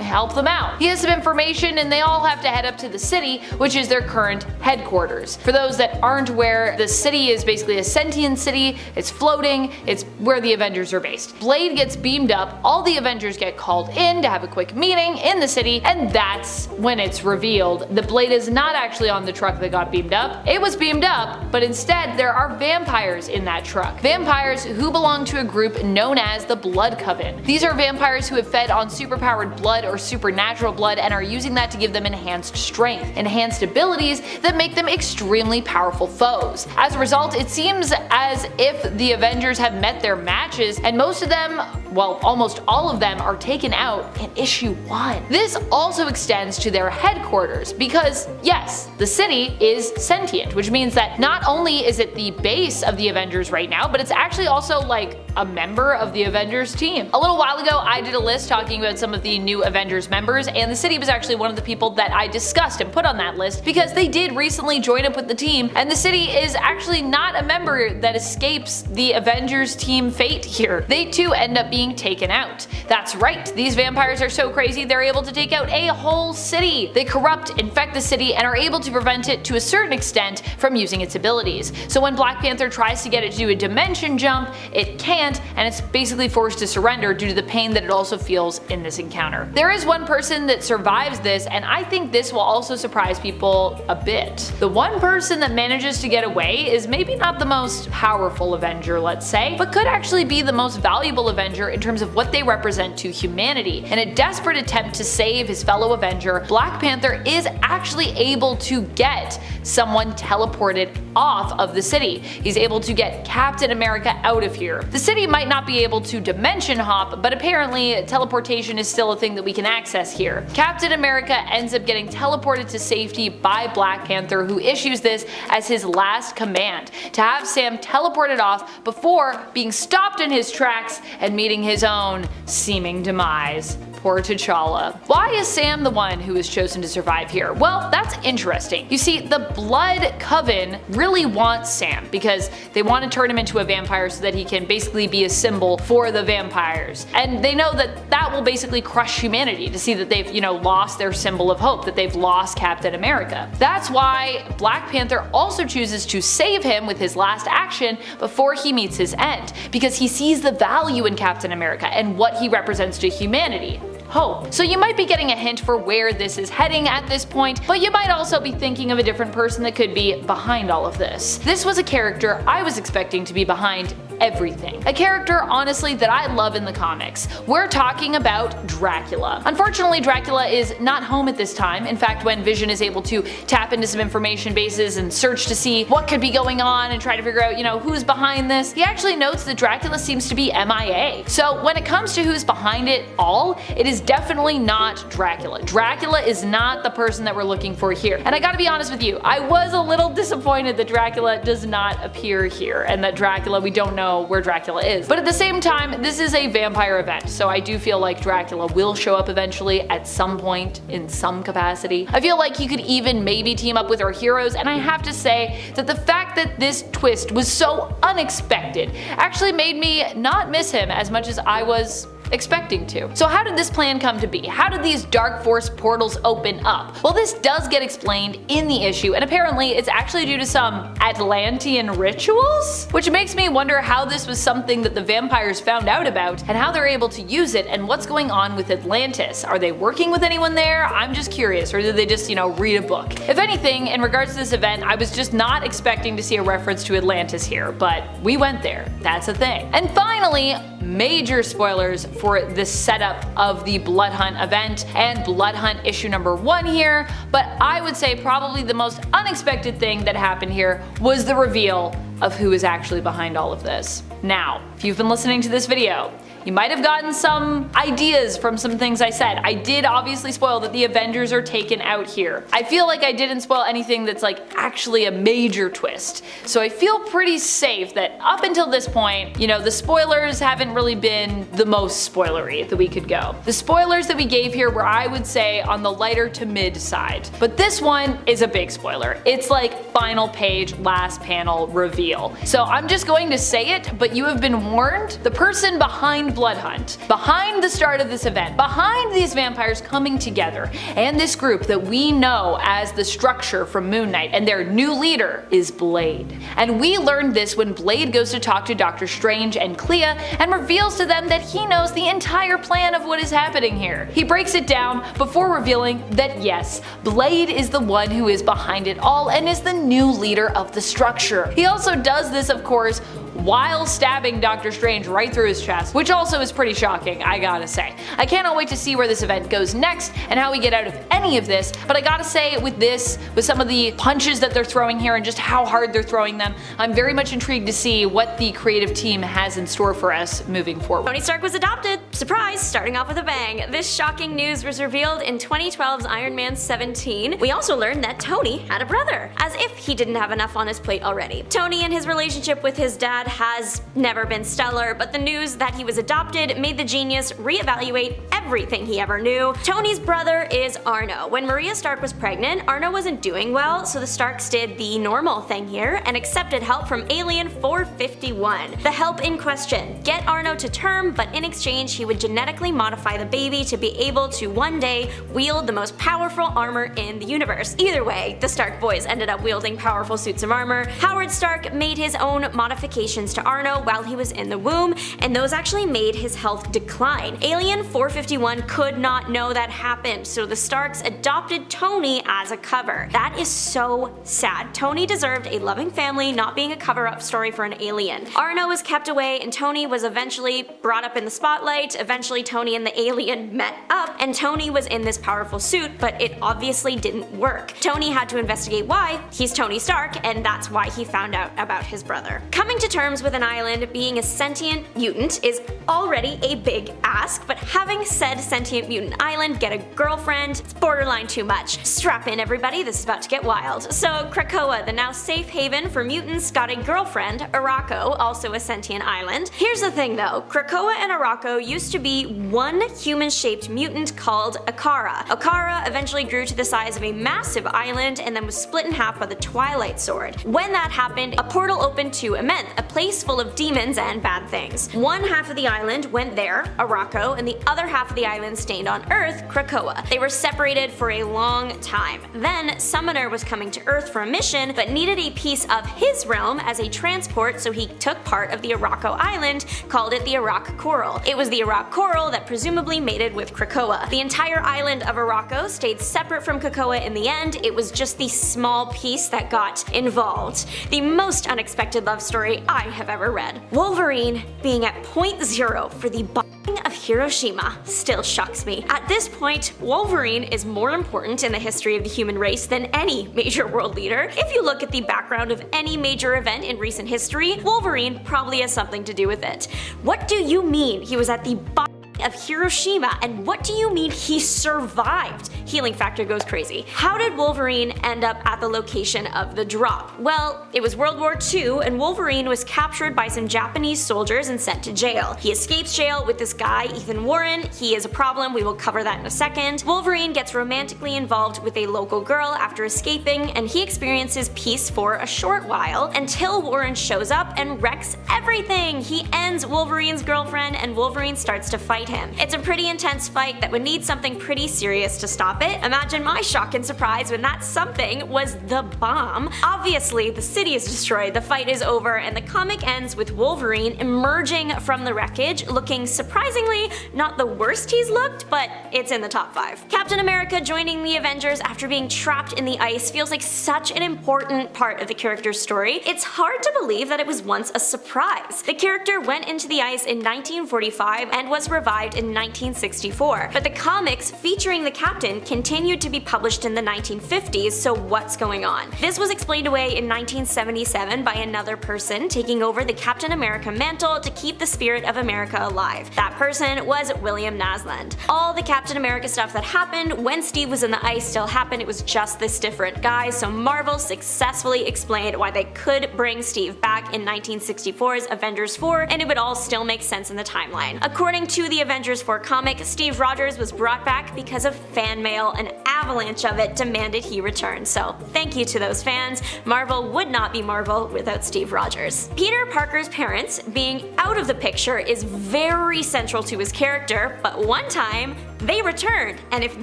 help them out. He has some information and they all have to head up to the city, which is their current headquarters. For those that aren't aware, the city is basically a sentient city. It's floating. It's where the Avengers are based. Blade gets beamed up, all the Avengers get called in to have a quick meeting in the city, and that's when it's revealed that Blade is not actually on the truck that got beamed up. It was beamed up, but instead there are vampires in that truck. Vampires who belong to a group known as the Blood Coven. These are vampires who have fed on superpowered blood or supernatural blood and are using that to give them enhanced strength, enhanced abilities that make them extremely powerful foes. As a result, it seems as if the Avengers have met their matches, and most of them, well, almost all of them, are taken out in issue 1. This also extends to their headquarters because, yes, the city is sentient, which means that not only is it the base of the Avengers right now, but it's actually also like a member of the Avengers team. A little while ago, I did a list talking about some of the new Avengers members, and the city was actually one of the people that I discussed and put on that list because they did recently join up with the team, and the city is actually not a member that escapes the Avengers team fate here. They too end up being taken out. That's right, these vampires are so crazy they're able to take out a whole city. They corrupt, infect the city, and are able to prevent it to a certain extent from using its abilities. So when Black Panther tries to get it to do a dimension jump, it can't, and it's basically forced to surrender due to the pain that it also feels in this encounter. There is one person that survives this, and I think this will also surprise people a bit. The one person that manages to get away is maybe not the most powerful Avenger, let's say, but could actually be the most valuable Avenger in terms of what they represent to humanity. In a desperate attempt to save his fellow Avenger, Black Panther is actually able to get someone teleported off of the city. He's able to get Captain America out of here. The city might not be able to dimension hop, but apparently teleportation is still a thing that we can access here. Captain America ends up getting teleported to safety by Black Panther, who issues this as his last command, to have Sam teleported off before being stopped in his tracks and meeting his own seeming demise. Poor T'Challa. Why is Sam the one who is chosen to survive here? Well, that's interesting. You see, the Blood Coven really wants Sam because they want to turn him into a vampire so that he can basically be a symbol for the vampires. And they know that that will basically crush humanity to see that they've, lost their symbol of hope, that they've lost Captain America. That's why Black Panther also chooses to save him with his last action before he meets his end, because he sees the value in Captain America and what he represents to humanity. Hope. So you might be getting a hint for where this is heading at this point, but you might also be thinking of a different person that could be behind all of this. This was a character I was expecting to be behind everything. A character, honestly, that I love in the comics. We're talking about Dracula. Unfortunately, Dracula is not home at this time. In fact, when Vision is able to tap into some information bases and search to see what could be going on and try to figure out, who's behind this, he actually notes that Dracula seems to be MIA. So when it comes to who's behind it all, it is definitely not Dracula. Dracula is not the person that we're looking for here. And I gotta be honest with you, I was a little disappointed that Dracula does not appear here, and that Dracula, we don't know where Dracula is. But at the same time, this is a vampire event, so I do feel like Dracula will show up eventually at some point in some capacity. I feel like he could even maybe team up with our heroes, and I have to say that the fact that this twist was so unexpected actually made me not miss him as much as I was expecting to. So how did this plan come to be? How did these Dark Force portals open up? Well, this does get explained in the issue, and apparently it's actually due to some Atlantean rituals? Which makes me wonder how this was something that the vampires found out about, and how they're able to use it, and what's going on with Atlantis. Are they working with anyone there? I'm just curious, or did they just, read a book? If anything, in regards to this event, I was just not expecting to see a reference to Atlantis here, but we went there. That's a thing. And finally, major spoilers for the setup of the Blood Hunt event and Blood Hunt issue number 1 here, but I would say probably the most unexpected thing that happened here was the reveal of who is actually behind all of this. Now, if you've been listening to this video, you might have gotten some ideas from some things I said. I did obviously spoil that the Avengers are taken out here. I feel like I didn't spoil anything that's like actually a major twist. So I feel pretty safe that up until this point, you know, the spoilers haven't really been the most spoilery that we could go. The spoilers that we gave here were, I would say, on the lighter to mid side. But this one is a big spoiler. It's like final page, last panel reveal. So I'm just going to say it, but you have been warned. The person behind Blood Hunt, behind the start of this event, behind these vampires coming together, and this group that we know as the Structure from Moon Knight, and their new leader is Blade. And we learned this when Blade goes to talk to Doctor Strange and Clea and reveals to them that he knows the entire plan of what is happening here. He breaks it down before revealing that yes, Blade is the one who is behind it all and is the new leader of the Structure. He also does this, of course, while stabbing Doctor Strange right through his chest, which also is pretty shocking, I gotta say. I cannot wait to see where this event goes next and how we get out of any of this, but I gotta say with this, with some of the punches that they're throwing here and just how hard they're throwing them, I'm very much intrigued to see what the creative team has in store for us moving forward. Tony Stark was adopted! Surprise! Starting off with a bang. This shocking news was revealed in 2012's Iron Man 17. We also learned that Tony had a brother, as if he didn't have enough on his plate already. Tony and his relationship with his dad has never been stellar, but the news that he was adopted made the genius reevaluate everything he ever knew. Tony's brother is Arno. When Maria Stark was pregnant, Arno wasn't doing well, so the Starks did the normal thing here and accepted help from Alien 451. The help in question: get Arno to term, but in exchange he would genetically modify the baby to be able to one day wield the most powerful armor in the universe. Either way, the Stark boys ended up wielding powerful suits of armor. Howard Stark made his own modifications to Arno while he was in the womb, and those actually made his health decline. Alien 451 could not know that happened, so the Starks adopted Tony as a cover. That is so sad. Tony deserved a loving family, not being a cover-up story for an alien. Arno was kept away, and Tony was eventually brought up in the spotlight. Eventually Tony and the alien met up, and Tony was in this powerful suit, but it obviously didn't work. Tony had to investigate why. He's Tony Stark, and that's why he found out about his brother. Coming to terms with an island being a sentient mutant is already a big ask, but having said sentient mutant island get a girlfriend, it's borderline too much. Strap in everybody, this is about to get wild. So Krakoa, the now safe haven for mutants, got a girlfriend, Arakko, also a sentient island. Here's the thing though, Krakoa and Arakko used to be one human-shaped mutant called Akara. Akara eventually grew to the size of a massive island and then was split in half by the Twilight Sword. When that happened, a portal opened to Amenth, a place full of demons and bad things. One half of the island went there, Arakko, and the other half of the island stayed on Earth, Krakoa. They were separated for a long time. Then Summoner was coming to Earth for a mission, but needed a piece of his realm as a transport, so he took part of the Arakko island, called it the Arak Coral. It was the Arak Coral that presumably mated with Krakoa. The entire island of Arakko stayed separate from Krakoa in the end. It was just the small piece that got involved. The most unexpected love story I have ever read. Wolverine being at point zero for the bombing of Hiroshima still shocks me. At this point, Wolverine is more important in the history of the human race than any major world leader. If you look at the background of any major event in recent history, Wolverine probably has something to do with it. What do you mean he was at the bombing of Hiroshima, and what do you mean he survived? Healing factor goes crazy. How did Wolverine end up at the location of the drop? Well, it was World War II, and Wolverine was captured by some Japanese soldiers and sent to jail. He escapes jail with this guy, Ethan Warren. He is a problem, we will cover that in a second. Wolverine gets romantically involved with a local girl after escaping, and he experiences peace for a short while until Warren shows up and wrecks everything. He ends Wolverine's girlfriend, and Wolverine starts to fight him. It's a pretty intense fight that would need something pretty serious to stop it. Imagine my shock and surprise when that something was the bomb. Obviously, the city is destroyed, the fight is over, and the comic ends with Wolverine emerging from the wreckage, looking surprisingly not the worst he's looked, but it's in the top 5. Captain America joining the Avengers after being trapped in the ice feels like such an important part of the character's story. It's hard to believe that it was once a surprise. The character went into the ice in 1945 and was revived arrived in 1964, but the comics featuring the Captain continued to be published in the 1950s, so what's going on? This was explained away in 1977 by another person taking over the Captain America mantle to keep the spirit of America alive. That person was William Nasland. All the Captain America stuff that happened when Steve was in the ice still happened, it was just this different guy, so Marvel successfully explained why they could bring Steve back in 1964's Avengers 4, and it would all still make sense in the timeline. According to the Avengers 4 comic, Steve Rogers was brought back because of fan mail. An avalanche of it demanded he return, so thank you to those fans. Marvel would not be Marvel without Steve Rogers. Peter Parker's parents being out of the picture is very central to his character, but one time they returned, and if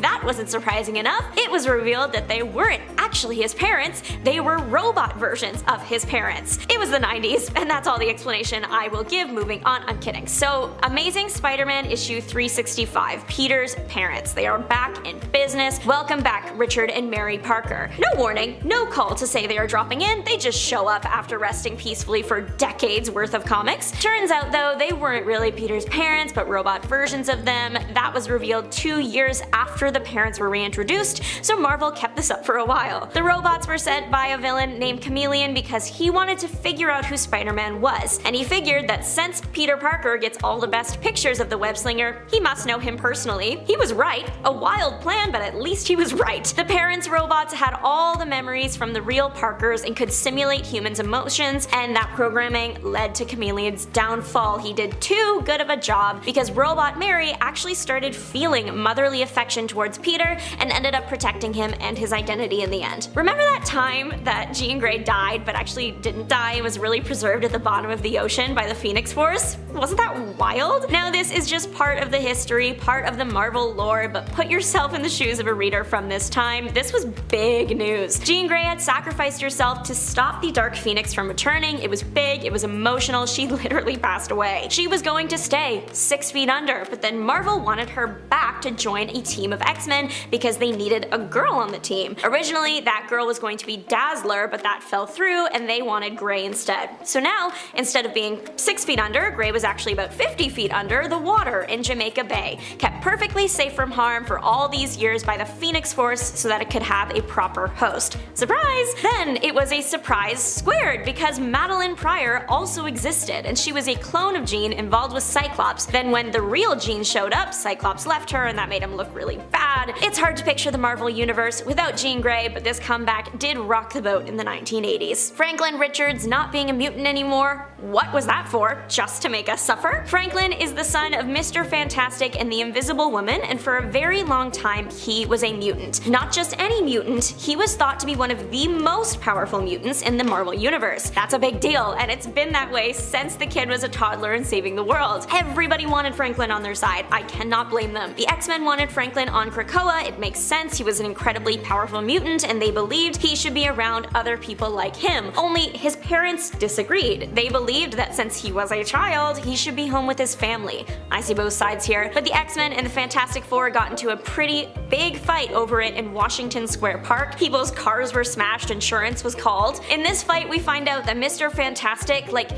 that wasn't surprising enough, it was revealed that they weren't actually his parents, they were robot versions of his parents. It was the 90s, and that's all the explanation I will give. Moving on, I'm kidding. So, Amazing Spider-Man issue 365, Peter's parents. They are back in business. Welcome back, Richard and Mary Parker. No warning, no call to say they are dropping in, they just show up after resting peacefully for decades worth of comics. Turns out though, they weren't really Peter's parents, but robot versions of them. That was revealed 2 years after the parents were reintroduced, so Marvel kept this up for a while. The robots were sent by a villain named Chameleon because he wanted to figure out who Spider-Man was, and he figured that since Peter Parker gets all the best pictures of the web-slinger, he must know him personally. He was right. A wild plan, but at least he was right. The parents' robots had all the memories from the real Parkers and could simulate humans' emotions, and that programming led to Chameleon's downfall. He did too good of a job because Robot Mary actually started feeling motherly affection towards Peter and ended up protecting him and his identity in the end. Remember that time that Jean Grey died but actually didn't die and was really preserved at the bottom of the ocean by the Phoenix Force? Wasn't that wild? Now this is just part of the history, part of the Marvel lore, but put yourself in the shoes of a reader from this time. This was big news. Jean Grey had sacrificed herself to stop the Dark Phoenix from returning. It was big, it was emotional, she literally passed away. She was going to stay 6 feet under, but then Marvel wanted her back to join a team of X-Men because they needed a girl on the team. Originally, that girl was going to be Dazzler, but that fell through and they wanted Grey instead. So now, instead of being 6 feet under, Grey was actually about 50 feet under the water in Jamaica Bay, kept perfectly safe from harm for all these years by the Phoenix Force so that it could have a proper host. Surprise! Then it was a surprise squared because Madeline Pryor also existed, and she was a clone of Jean involved with Cyclops. Then when the real Jean showed up, Cyclops left her and that made him look really bad. It's hard to picture the Marvel universe without Jean Grey, but this comeback did rock the boat in the 1980s. Franklin Richards not being a mutant anymore? What was that for? Just to make us suffer? Franklin is the son of Mr. Fantastic and the Invisible Woman, and for a very long time he was a mutant. Not just any mutant, he was thought to be one of the most powerful mutants in the Marvel universe. That's a big deal, and it's been that way since the kid was a toddler and saving the world. Everybody wanted Franklin on their side. I cannot blame them. The X-Men wanted Franklin on Krakoa. It makes sense. He was an incredibly powerful mutant, and they believed he should be around other people like him. Only his parents disagreed. They believed that since he was a child, he should be home with his family. I see both sides here, but the X-Men and the Fantastic Four got into a pretty big fight over it in Washington Square Park. People's cars were smashed, insurance was called. In this fight, we find out that Mr. Fantastic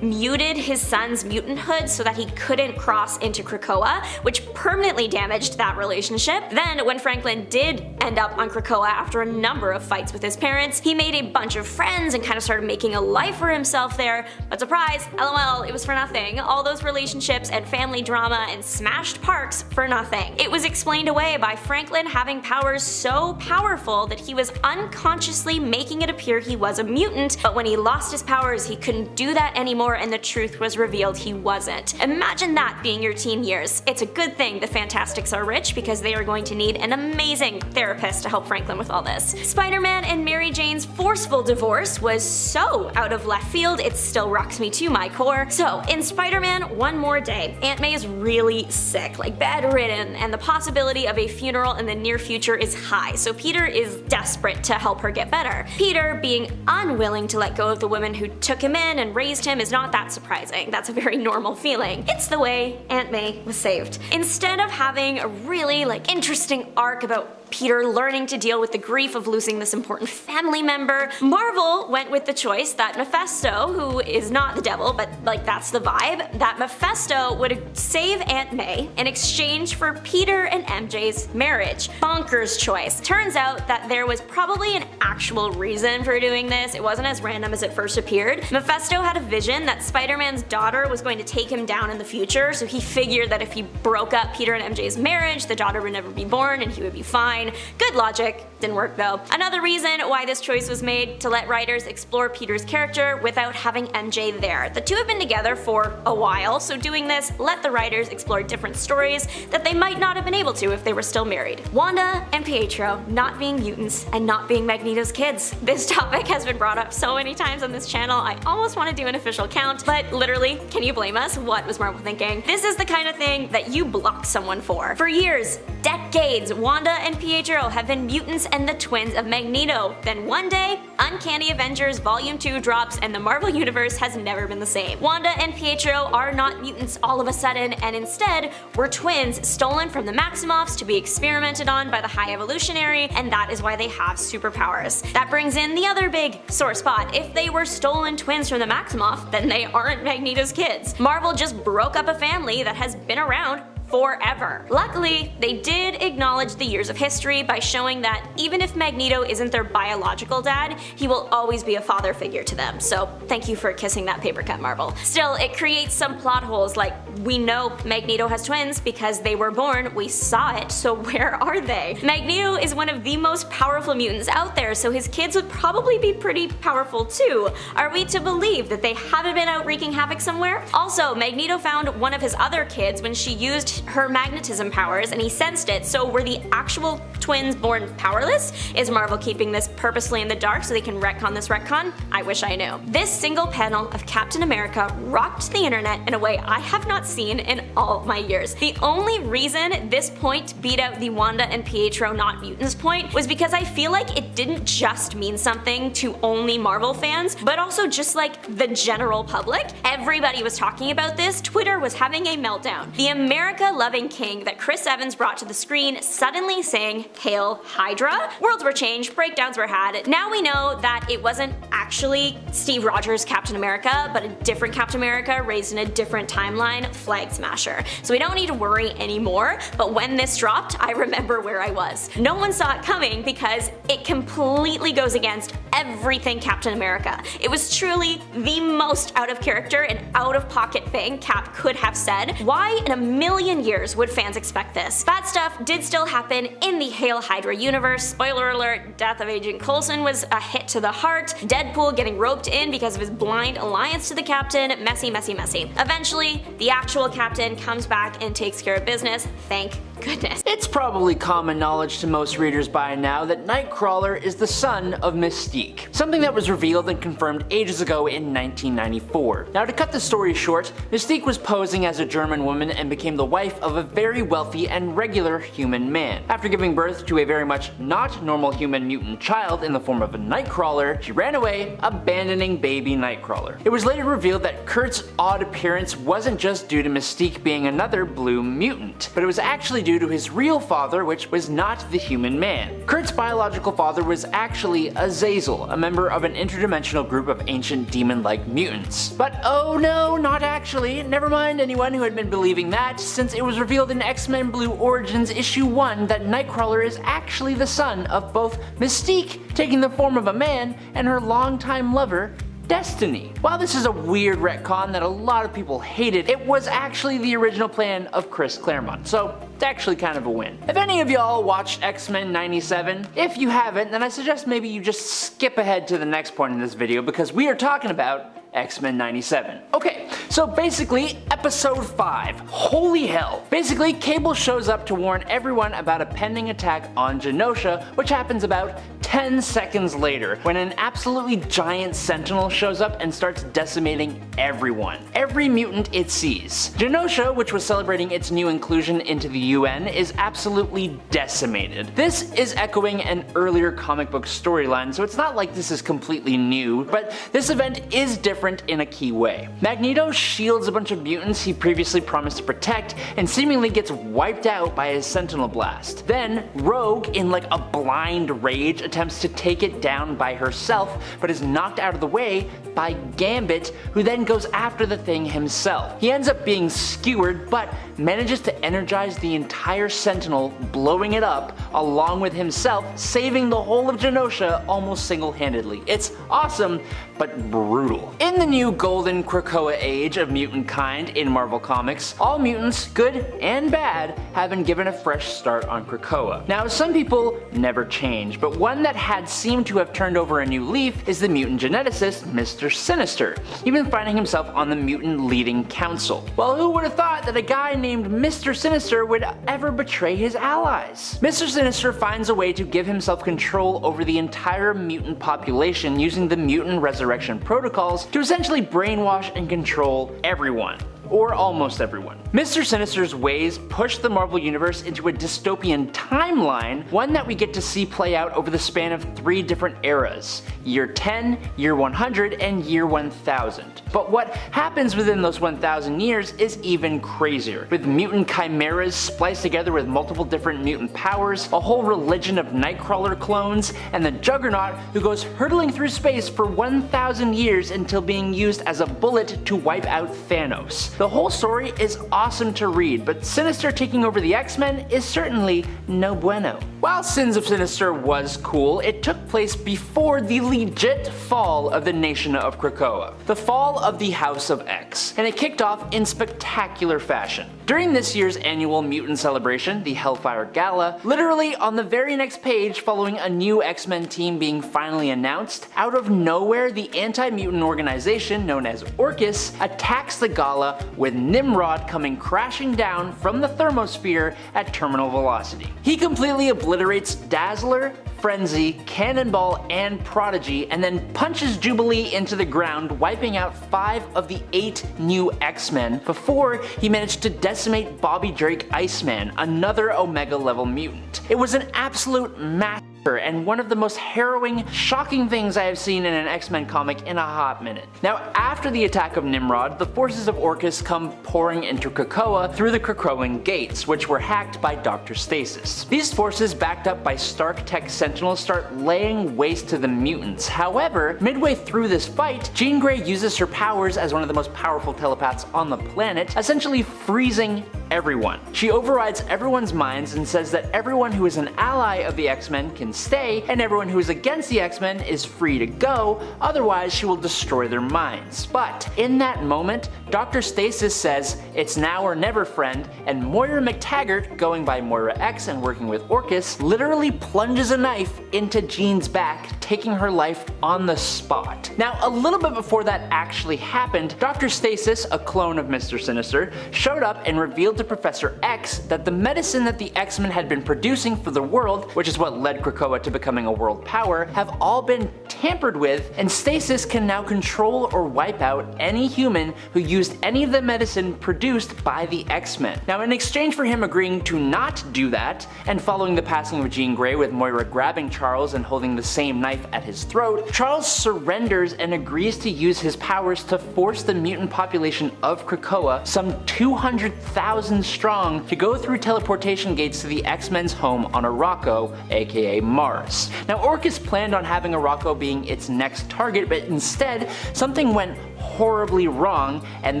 muted his son's mutanthood so that he couldn't cross into Krakoa, which permanently damaged that relationship. Then, when Franklin did end up on Krakoa after a number of fights with his parents, he made a bunch of friends and kind of started making a life for himself there, but surprise, LOL, it was for nothing. All those relationships and family drama and smashed parks for nothing. It was explained away by Franklin having powers so powerful that he was unconsciously making it appear he was a mutant, but when he lost his powers, he couldn't do that anymore and the truth was revealed he wasn't. Imagine that being your teen years. It's a good thing the Fantastics are rich because they are going to need an amazing therapist to help Franklin with all this. Spider-Man and Mary Jane's forceful divorce was so out of left field, it still rocks me to my core. So, in Spider-Man One More Day, Aunt May is really sick, bedridden, and the possibility of a funeral in the near future is high, so Peter is desperate to help her get better. Peter being unwilling to let go of the woman who took him in and raised him is not that surprising. That's a very normal feeling. It's the way Aunt May was saved. Instead of having a really interesting arc about Peter learning to deal with the grief of losing this important family member. Marvel went with the choice that Mephisto, who is not the devil, but like that's the vibe, that Mephisto would save Aunt May in exchange for Peter and MJ's marriage. Bonkers choice. Turns out that there was probably an actual reason for doing this. It wasn't as random as it first appeared. Mephisto had a vision that Spider-Man's daughter was going to take him down in the future, so he figured that if he broke up Peter and MJ's marriage, the daughter would never be born and he would be fine. Good logic. Didn't work though. Another reason why this choice was made, to let writers explore Peter's character without having MJ there. The two have been together for a while, so doing this let the writers explore different stories that they might not have been able to if they were still married. Wanda and Pietro not being mutants and not being Magneto's kids. This topic has been brought up so many times on this channel, I almost want to do an official count, but literally, can you blame us? What was Marvel thinking? This is the kind of thing that you block someone for. For years, decades, Wanda and Pietro have been mutants and the twins of Magneto. Then one day, Uncanny Avengers Volume 2 drops and the Marvel Universe has never been the same. Wanda and Pietro are not mutants all of a sudden, and instead were twins stolen from the Maximoffs to be experimented on by the High Evolutionary, and that is why they have superpowers. That brings in the other big sore spot. If they were stolen twins from the Maximoff, then they aren't Magneto's kids. Marvel just broke up a family that has been around forever. Luckily, they did acknowledge the years of history by showing that even if Magneto isn't their biological dad, he will always be a father figure to them, so thank you for kissing that paper cut, Marvel. Still, it creates some plot holes, like we know Magneto has twins because they were born, we saw it, so where are they? Magneto is one of the most powerful mutants out there, so his kids would probably be pretty powerful too. Are we to believe that they haven't been out wreaking havoc somewhere? Also, Magneto found one of his other kids when she used her magnetism powers and he sensed it, so were the actual twins born powerless? Is Marvel keeping this purposely in the dark so they can retcon this retcon? I wish I knew. This single panel of Captain America rocked the internet in a way I have not seen in all my years. The only reason this point beat out the Wanda and Pietro not mutants point was because I feel like it didn't just mean something to only Marvel fans, but also just like the general public. Everybody was talking about this, Twitter was having a meltdown. The America-loving king that Chris Evans brought to the screen suddenly saying, "Hail Hydra?" Worlds were changed, breakdowns were had. Now we know that it wasn't actually Steve Rogers' Captain America, but a different Captain America raised in a different timeline, Flag Smasher. So we don't need to worry anymore, but when this dropped, I remember where I was. No one saw it coming because it completely goes against everything Captain America. It was truly the most out of character and out of pocket thing Cap could have said. Why in a million years would fans expect this? Bad stuff did still happen in the Hail Hydra universe. Spoiler alert, death of Agent Coulson was a hit to the heart. Deadpool getting roped in because of his blind alliance to the Captain. Messy, messy, messy. Eventually, the actual Captain comes back and takes care of business. Thank goodness. It's probably common knowledge to most readers by now that Nightcrawler is the son of Mystique, something that was revealed and confirmed ages ago in 1994. Now, to cut the story short, Mystique was posing as a German woman and became the wife of a very wealthy and regular human man. After giving birth to a very much not normal human mutant child in the form of a Nightcrawler, she ran away, abandoning baby Nightcrawler. It was later revealed that Kurt's odd appearance wasn't just due to Mystique being another blue mutant, but it was actually due to his real father, which was not the human man. Kurt's biological father was actually Azazel, a member of an interdimensional group of ancient demon-like mutants. But oh no, not actually. Never mind anyone who had been believing that, since it was revealed in X-Men Blue Origins issue 1 that Nightcrawler is actually the son of both Mystique, taking the form of a man, and her longtime lover, Destiny. While this is a weird retcon that a lot of people hated, it was actually the original plan of Chris Claremont, so it's actually kind of a win. If any of y'all watched X-Men 97, if you haven't, then I suggest maybe you just skip ahead to the next point in this video because we are talking about X-Men 97. Okay, so basically, episode 5. Holy hell. Basically, Cable shows up to warn everyone about a pending attack on Genosha, which happens about 10 10 seconds later, when an absolutely giant sentinel shows up and starts decimating everyone. Every mutant it sees. Genosha, which was celebrating its new inclusion into the UN, is absolutely decimated. This is echoing an earlier comic book storyline, so it's not like this is completely new, but this event is different in a key way. Magneto shields a bunch of mutants he previously promised to protect and seemingly gets wiped out by his Sentinel Blast. Then Rogue, in like a blind rage, attempts to take it down by herself, but is knocked out of the way by Gambit, who then goes after the thing himself. He ends up being skewered, but manages to energize the entire Sentinel, blowing it up along with himself, saving the whole of Genosha almost single-handedly. It's awesome, but brutal. In the new golden Krakoa age of mutant kind in Marvel Comics, all mutants, good and bad, have been given a fresh start on Krakoa. Now, some people never change, but one that had seemed to have turned over a new leaf is the mutant geneticist Mr. Sinister, even finding himself on the mutant leading council. Well, who would have thought that a guy named Mr. Sinister would ever betray his allies? Mr. Sinister finds a way to give himself control over the entire mutant population using the mutant resurrection protocols to essentially brainwash and control everyone. Or almost everyone. Mr. Sinister's ways push the Marvel Universe into a dystopian timeline, one that we get to see play out over the span of 3 different eras: Year 10, Year 100, and Year 1000. But what happens within those 1000 years is even crazier, with mutant chimeras spliced together with multiple different mutant powers, a whole religion of Nightcrawler clones, and the Juggernaut, who goes hurtling through space for 1000 years until being used as a bullet to wipe out Thanos. The whole story is awesome to read, but Sinister taking over the X-Men is certainly no bueno. While Sins of Sinister was cool, it took place before the legit fall of the nation of Krakoa, the fall of the House of X, and it kicked off in spectacular fashion. During this year's annual mutant celebration, the Hellfire Gala, literally on the very next page following a new X-Men team being finally announced, out of nowhere the anti-mutant organization known as Orchis attacks the gala, with Nimrod coming crashing down from the thermosphere at terminal velocity. He completely obliterates Dazzler, Frenzy, Cannonball, and Prodigy, and then punches Jubilee into the ground, wiping out 5 of the 8 new X-Men before he managed to decimate Bobby Drake Iceman, another Omega level mutant. It was an absolute massacre and one of the most harrowing, shocking things I have seen in an X-Men comic in a hot minute. Now, after the attack of Nimrod, the forces of Orchis come pouring into Krakoa through the Krakoan gates, which were hacked by Dr. Stasis. These forces, backed up by Stark Tech Sentinels, start laying waste to the mutants. However, midway through this fight, Jean Grey uses her powers as one of the most powerful telepaths on the planet, essentially freezing everyone. She overrides everyone's minds and says that everyone who is an ally of the X-Men can stay, and everyone who is against the X-Men is free to go, otherwise she will destroy their minds. But in that moment, Dr. Stasis says, "It's now or never, friend," and Moira McTaggart, going by Moira X and working with Orchis, literally plunges a knife into Jean's back, taking her life on the spot. Now, a little bit before that actually happened, Dr. Stasis, a clone of Mr. Sinister, showed up and revealed to Professor X that the medicine that the X-Men had been producing for the world, which is what led Krakoa to becoming a world power, have all been tampered with, and Stasis can now control or wipe out any human who used any of the medicine produced by the X-Men. Now, in exchange for him agreeing to not do that, and following the passing of Jean Grey with Moira grabbing Charles and holding the same knife at his throat, Charles surrenders and agrees to use his powers to force the mutant population of Krakoa, some 200,000 strong, to go through teleportation gates to the X-Men's home on Arakko, aka Mars. Now, Orchis planned on having Arakko being its next target, but instead, something went horribly wrong, and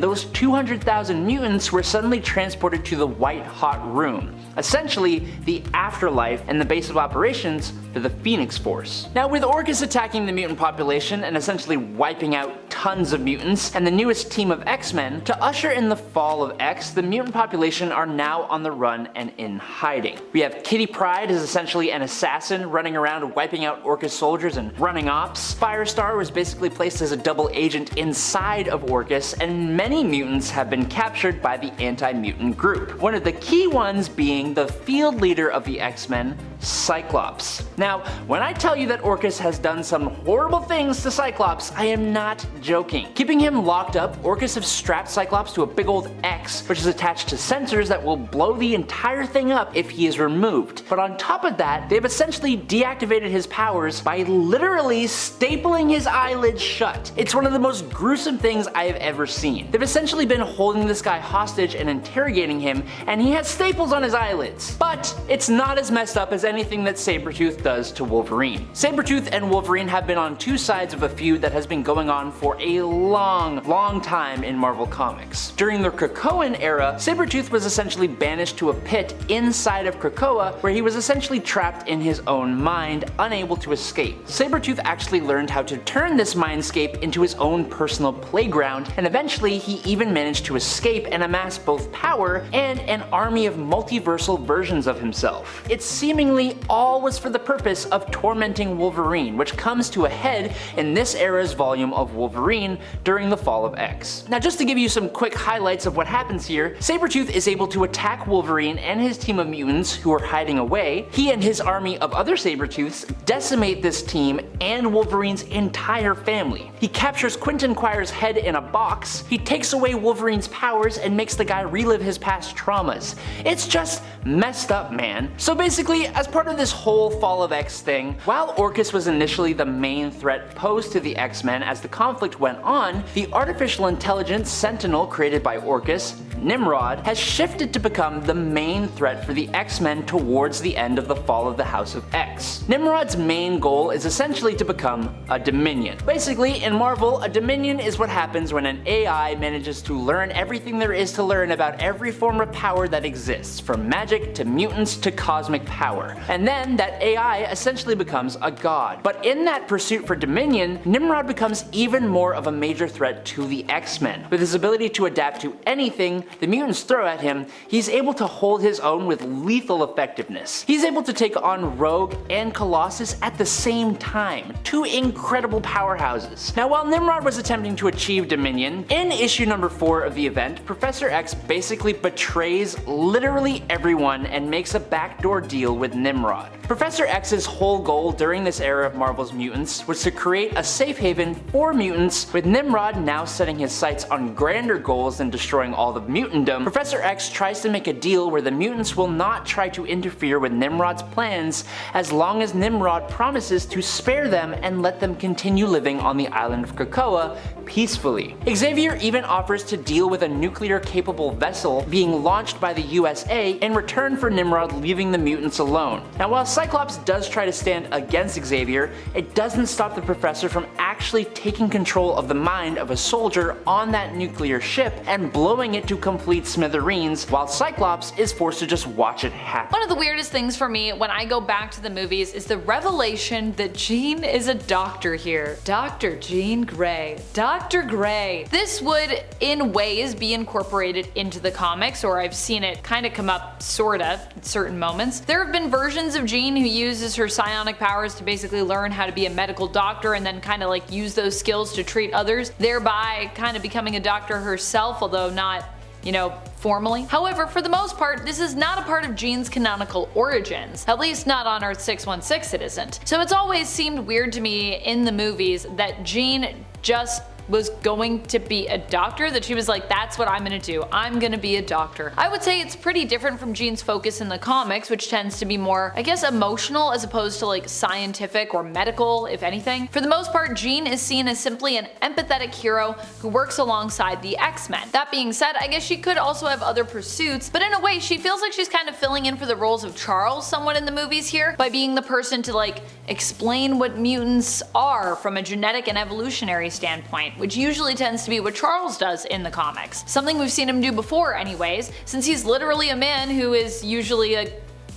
those 200,000 mutants were suddenly transported to the White Hot Room, essentially the afterlife and the base of operations for the Phoenix Force. Now, with Orchis attacking the mutant population and essentially wiping out tons of mutants, and the newest team of X-Men, to usher in the fall of X, the mutant population are now on the run and in hiding. We have Kitty Pryde as essentially an assassin running around wiping out Orchis soldiers and running ops. Firestar was basically placed as a double agent inside of Orchis, and many mutants have been captured by the anti-mutant group. One of the key ones being the field leader of the X-Men, Cyclops. Now, when I tell you that Orcus has done some horrible things to Cyclops, I am not joking. Keeping him locked up, Orcus have strapped Cyclops to a big old X, which is attached to sensors that will blow the entire thing up if he is removed. But on top of that, they've essentially deactivated his powers by literally stapling his eyelids shut. It's one of the most gruesome things I have ever seen. They've essentially been holding this guy hostage and interrogating him, and he has staples on his eyelids. But it's not as messed up as anything that Sabertooth does to Wolverine. Sabertooth and Wolverine have been on two sides of a feud that has been going on for a long time in Marvel Comics. During the Krakoan era, Sabertooth was essentially banished to a pit inside of Krakoa where he was essentially trapped in his own mind, unable to escape. Sabertooth actually learned how to turn this mindscape into his own personal playground, and eventually he even managed to escape and amass both power and an army of multiversal versions of himself. It seemingly all was for the purpose of tormenting Wolverine, which comes to a head in this era's volume of Wolverine during the fall of X. Now, just to give you some quick highlights of what happens here, Sabertooth is able to attack Wolverine and his team of mutants who are hiding away. He and his army of other Sabertooths decimate this team and Wolverine's entire family. He captures Quentin Quire's head in a box, he takes away Wolverine's powers and makes the guy relive his past traumas. It's just messed up, man. So basically, as part of this whole Fall of X thing, while Orcus was initially the main threat posed to the X-Men as the conflict went on, the artificial intelligence Sentinel created by Orcus, Nimrod, has shifted to become the main threat for the X-Men towards the end of the fall of the House of X. Nimrod's main goal is essentially to become a Dominion. Basically, in Marvel, a Dominion is what happens when an AI manages to learn everything there is to learn about every form of power that exists, from magic to mutants to cosmic power. And then that AI essentially becomes a god. But in that pursuit for Dominion, Nimrod becomes even more of a major threat to the X-Men. With his ability to adapt to anything the mutants throw at him, he's able to hold his own with lethal effectiveness. He's able to take on Rogue and Colossus at the same time, two incredible powerhouses. Now, while Nimrod was attempting to achieve Dominion, in issue number 4 of the event, Professor X basically betrays literally everyone and makes a backdoor deal with Nimrod. Professor X's whole goal during this era of Marvel's mutants was to create a safe haven for mutants, with Nimrod now setting his sights on grander goals than destroying all of mutantdom. Professor X tries to make a deal where the mutants will not try to interfere with Nimrod's plans as long as Nimrod promises to spare them and let them continue living on the island of Krakoa peacefully. Xavier even offers to deal with a nuclear-capable vessel being launched by the USA in return for Nimrod leaving the mutants alone. Now, while Cyclops does try to stand against Xavier, it doesn't stop the Professor from actually taking control of the mind of a soldier on that nuclear ship and blowing it to complete smithereens, while Cyclops is forced to just watch it happen. One of the weirdest things for me when I go back to the movies is the revelation that Jean is a doctor here. Dr. Jean Grey. Dr. Grey. This would, in ways, be incorporated into the comics, or I've seen it kind of come up sorta at certain moments. There have been versions of Jean who uses her psionic powers to basically learn how to be a medical doctor and then kind of like use those skills to treat others, thereby kind of becoming a doctor herself, although not, you know, formally. However, for the most part, this is not a part of Jean's canonical origins. At least not on Earth 616 it isn't. So it's always seemed weird to me in the movies that Jean just was going to be a doctor, that she was like, that's what I'm gonna do, I'm gonna be a doctor. I would say it's pretty different from Jean's focus in the comics, which tends to be more, I guess, emotional as opposed to like scientific or medical, if anything. For the most part, Jean is seen as simply an empathetic hero who works alongside the X-Men. That being said, I guess she could also have other pursuits, but in a way she feels like she's kind of filling in for the roles of Charles somewhat in the movies here, by being the person to like explain what mutants are from a genetic and evolutionary standpoint, which usually tends to be what Charles does in the comics. Something we've seen him do before anyways, since he's literally a man who is usually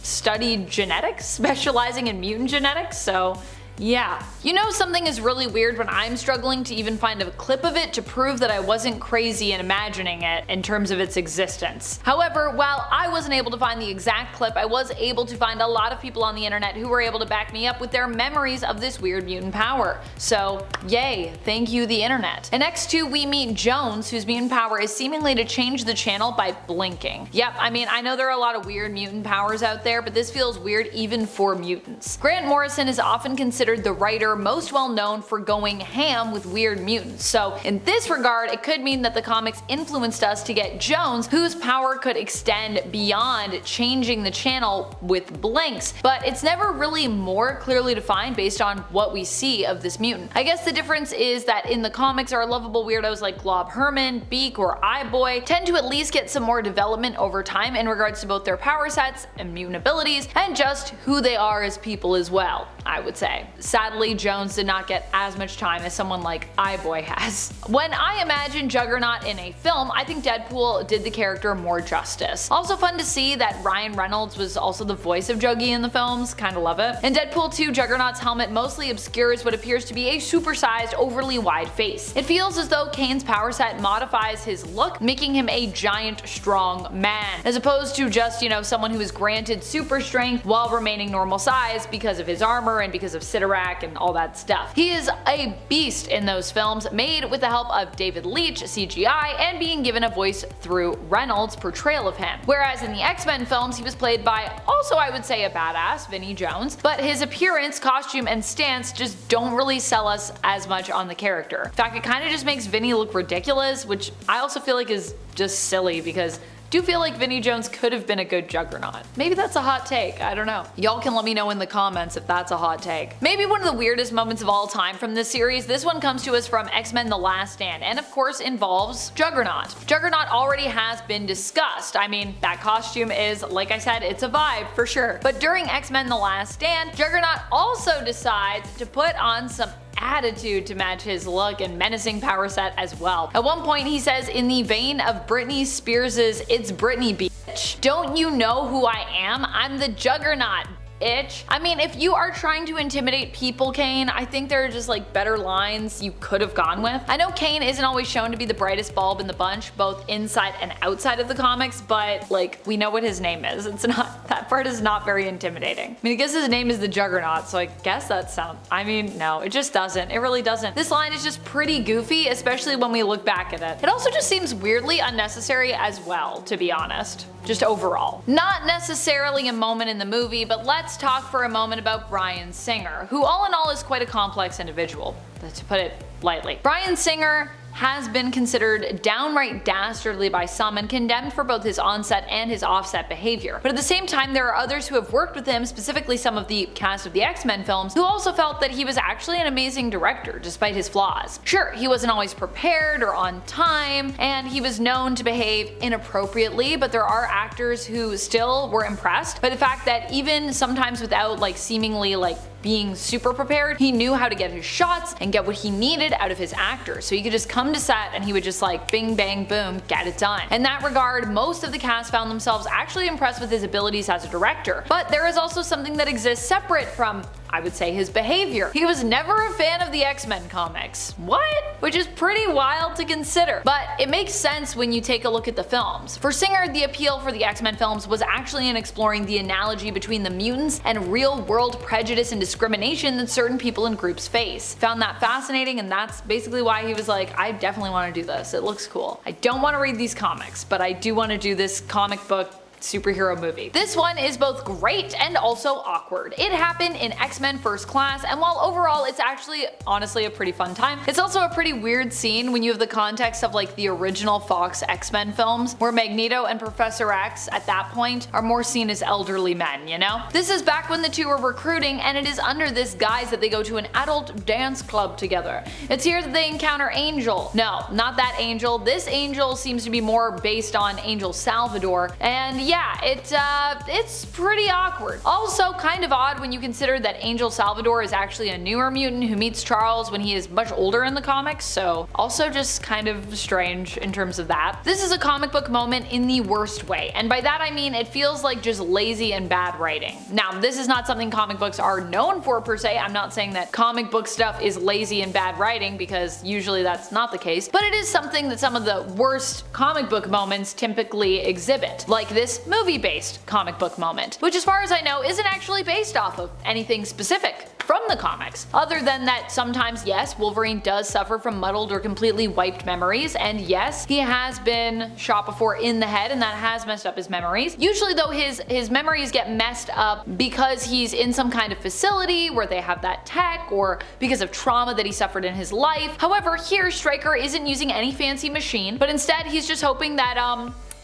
studied genetics, specializing in mutant genetics, so Yeah. You know, something is really weird when I'm struggling to even find a clip of it to prove that I wasn't crazy in imagining it in terms of its existence. However, while I wasn't able to find the exact clip, I was able to find a lot of people on the internet who were able to back me up with their memories of this weird mutant power. So, yay, thank you the internet. And next to we meet Jones, whose mutant power is seemingly to change the channel by blinking. Yep, I mean, I know there are a lot of weird mutant powers out there, but this feels weird even for mutants. Grant Morrison is often considered the writer most well known for going ham with weird mutants, so in this regard it could mean that the comics influenced us to get Jones, whose power could extend beyond changing the channel with blinks, but it's never really more clearly defined based on what we see of this mutant. I guess the difference is that in the comics our lovable weirdos like Glob Herman, Beak, or Eye-Boy tend to at least get some more development over time in regards to both their power sets and mutant abilities, and just who they are as people as well, I would say. Sadly, Jones did not get as much time as someone like Eye-Boy has. When I imagine Juggernaut in a film, I think Deadpool did the character more justice. Also fun to see that Ryan Reynolds was also the voice of Juggy in the films, kinda love it. In Deadpool 2, Juggernaut's helmet mostly obscures what appears to be a supersized, overly wide face. It feels as though Kane's power set modifies his look, making him a giant, strong man, as opposed to just, you know, someone who is granted super strength while remaining normal size because of his armor and because of Sidorak and all that stuff. He is a beast in those films, made with the help of David Leitch CGI and being given a voice through Reynolds' portrayal of him. Whereas in the X-Men films he was played by, also I would say a badass, Vinnie Jones, but his appearance, costume, and stance just don't really sell us as much on the character. In fact, it kinda just makes Vinnie look ridiculous, which I also feel like is just silly because I do feel like Vinnie Jones could have been a good Juggernaut. Maybe that's a hot take, I don't know. Y'all can let me know in the comments if that's a hot take. Maybe one of the weirdest moments of all time from this series, this one comes to us from X-Men The Last Stand, and of course involves Juggernaut. Juggernaut already has been discussed. I mean, that costume is, like I said, it's a vibe for sure. But during X-Men The Last Stand, Juggernaut also decides to put on some attitude to match his look and menacing power set as well. At one point he says, in the vein of Britney Spears's "It's Britney, bitch, don't you know who I am? I'm the Juggernaut, bitch." I mean, if you are trying to intimidate people, Kane, I think there are just like better lines you could have gone with. I know Kane isn't always shown to be the brightest bulb in the bunch, both inside and outside of the comics, but like, we know what his name is. It's not, that part is not very intimidating. I mean, I guess his name is the Juggernaut, so I guess that sounds, I mean, no, it just doesn't. It really doesn't. This line is just pretty goofy, especially when we look back at it. It also just seems weirdly unnecessary as well, to be honest. Just overall. Not necessarily a moment in the movie, but let's talk for a moment about Bryan Singer, who all in all is quite a complex individual, to put it lightly. Bryan Singer has been considered downright dastardly by some and condemned for both his onset and his offset behavior. But at the same time, there are others who have worked with him, specifically some of the cast of the X-Men films, who also felt that he was actually an amazing director despite his flaws. Sure, he wasn't always prepared or on time, and he was known to behave inappropriately, but there are actors who still were impressed by the fact that even sometimes without like seemingly like being super prepared, he knew how to get his shots and get what he needed out of his actors. So he could just come to set and he would just like bing bang boom, get it done. In that regard, most of the cast found themselves actually impressed with his abilities as a director. But there is also something that exists separate from, I would say, his behavior. He was never a fan of the X-Men comics. What? Which is pretty wild to consider. But it makes sense when you take a look at the films. For Singer, the appeal for the X-Men films was actually in exploring the analogy between the mutants and real-world prejudice and discrimination that certain people and groups face. Found that fascinating, and that's basically why he was like, I definitely want to do this. It looks cool. I don't want to read these comics, but I do want to do this comic book superhero movie. This one is both great and also awkward. It happened in X-Men First Class, and while overall it's actually honestly a pretty fun time, it's also a pretty weird scene when you have the context of like the original Fox X-Men films, where Magneto and Professor X at that point are more seen as elderly men, you know? This is back when the two were recruiting, and it is under this guise that they go to an adult dance club together. It's here that they encounter Angel. No, not that Angel. This Angel seems to be more based on Angel Salvador, and yeah, it's pretty awkward. Also kind of odd when you consider that Angel Salvador is actually a newer mutant who meets Charles when he is much older in the comics, so also just kind of strange in terms of that. This is a comic book moment in the worst way, and by that I mean it feels like just lazy and bad writing. Now, this is not something comic books are known for per se. I'm not saying that comic book stuff is lazy and bad writing, because usually that's not the case, but it is something that some of the worst comic book moments typically exhibit, like this movie-based comic book moment, which as far as I know isn't actually based off of anything specific from the comics, other than that sometimes, yes, Wolverine does suffer from muddled or completely wiped memories, and yes, he has been shot before in the head and that has messed up his memories. Usually though his memories get messed up because he's in some kind of facility where they have that tech, or because of trauma that he suffered in his life. However, here Stryker isn't using any fancy machine, but instead he's just hoping that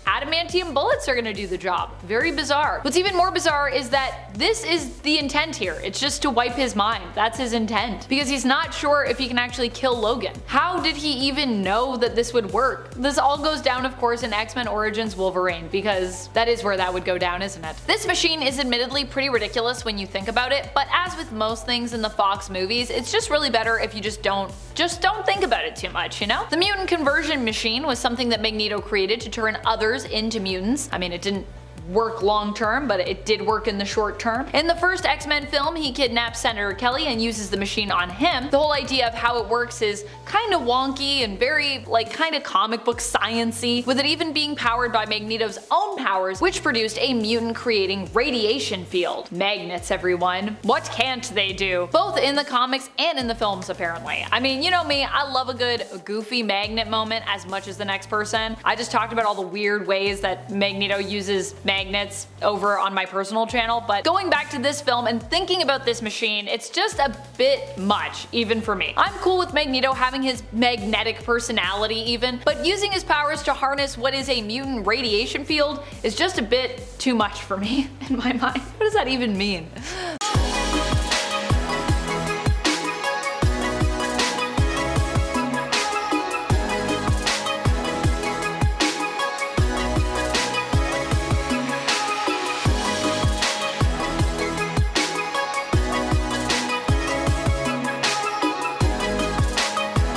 adamantium bullets are gonna do the job. Very bizarre. What's even more bizarre is that this is the intent here. It's just to wipe his mind. That's his intent. Because he's not sure if he can actually kill Logan. How did he even know that this would work? This all goes down, of course, in X-Men Origins Wolverine, because that is where that would go down, isn't it? This machine is admittedly pretty ridiculous when you think about it, but as with most things in the Fox movies, it's just really better if you just don't think about it too much, you know? The mutant conversion machine was something that Magneto created to turn others into mutants. I mean, it didn't work long term, but it did work in the short term. In the first X-Men film, he kidnaps Senator Kelly and uses the machine on him. The whole idea of how it works is kind of wonky and very kind of comic book science-y, with it even being powered by Magneto's own powers, which produced a mutant creating radiation field. Magnets, everyone. What can't they do? Both in the comics and in the films, apparently. I mean, you know me, I love a good goofy magnet moment as much as the next person. I just talked about all the weird ways that Magneto uses magnets over on my personal channel, but going back to this film and thinking about this machine, it's just a bit much, even for me. I'm cool with Magneto having his magnetic personality even, but using his powers to harness what is a mutant radiation field is just a bit too much for me in my mind. What does that even mean?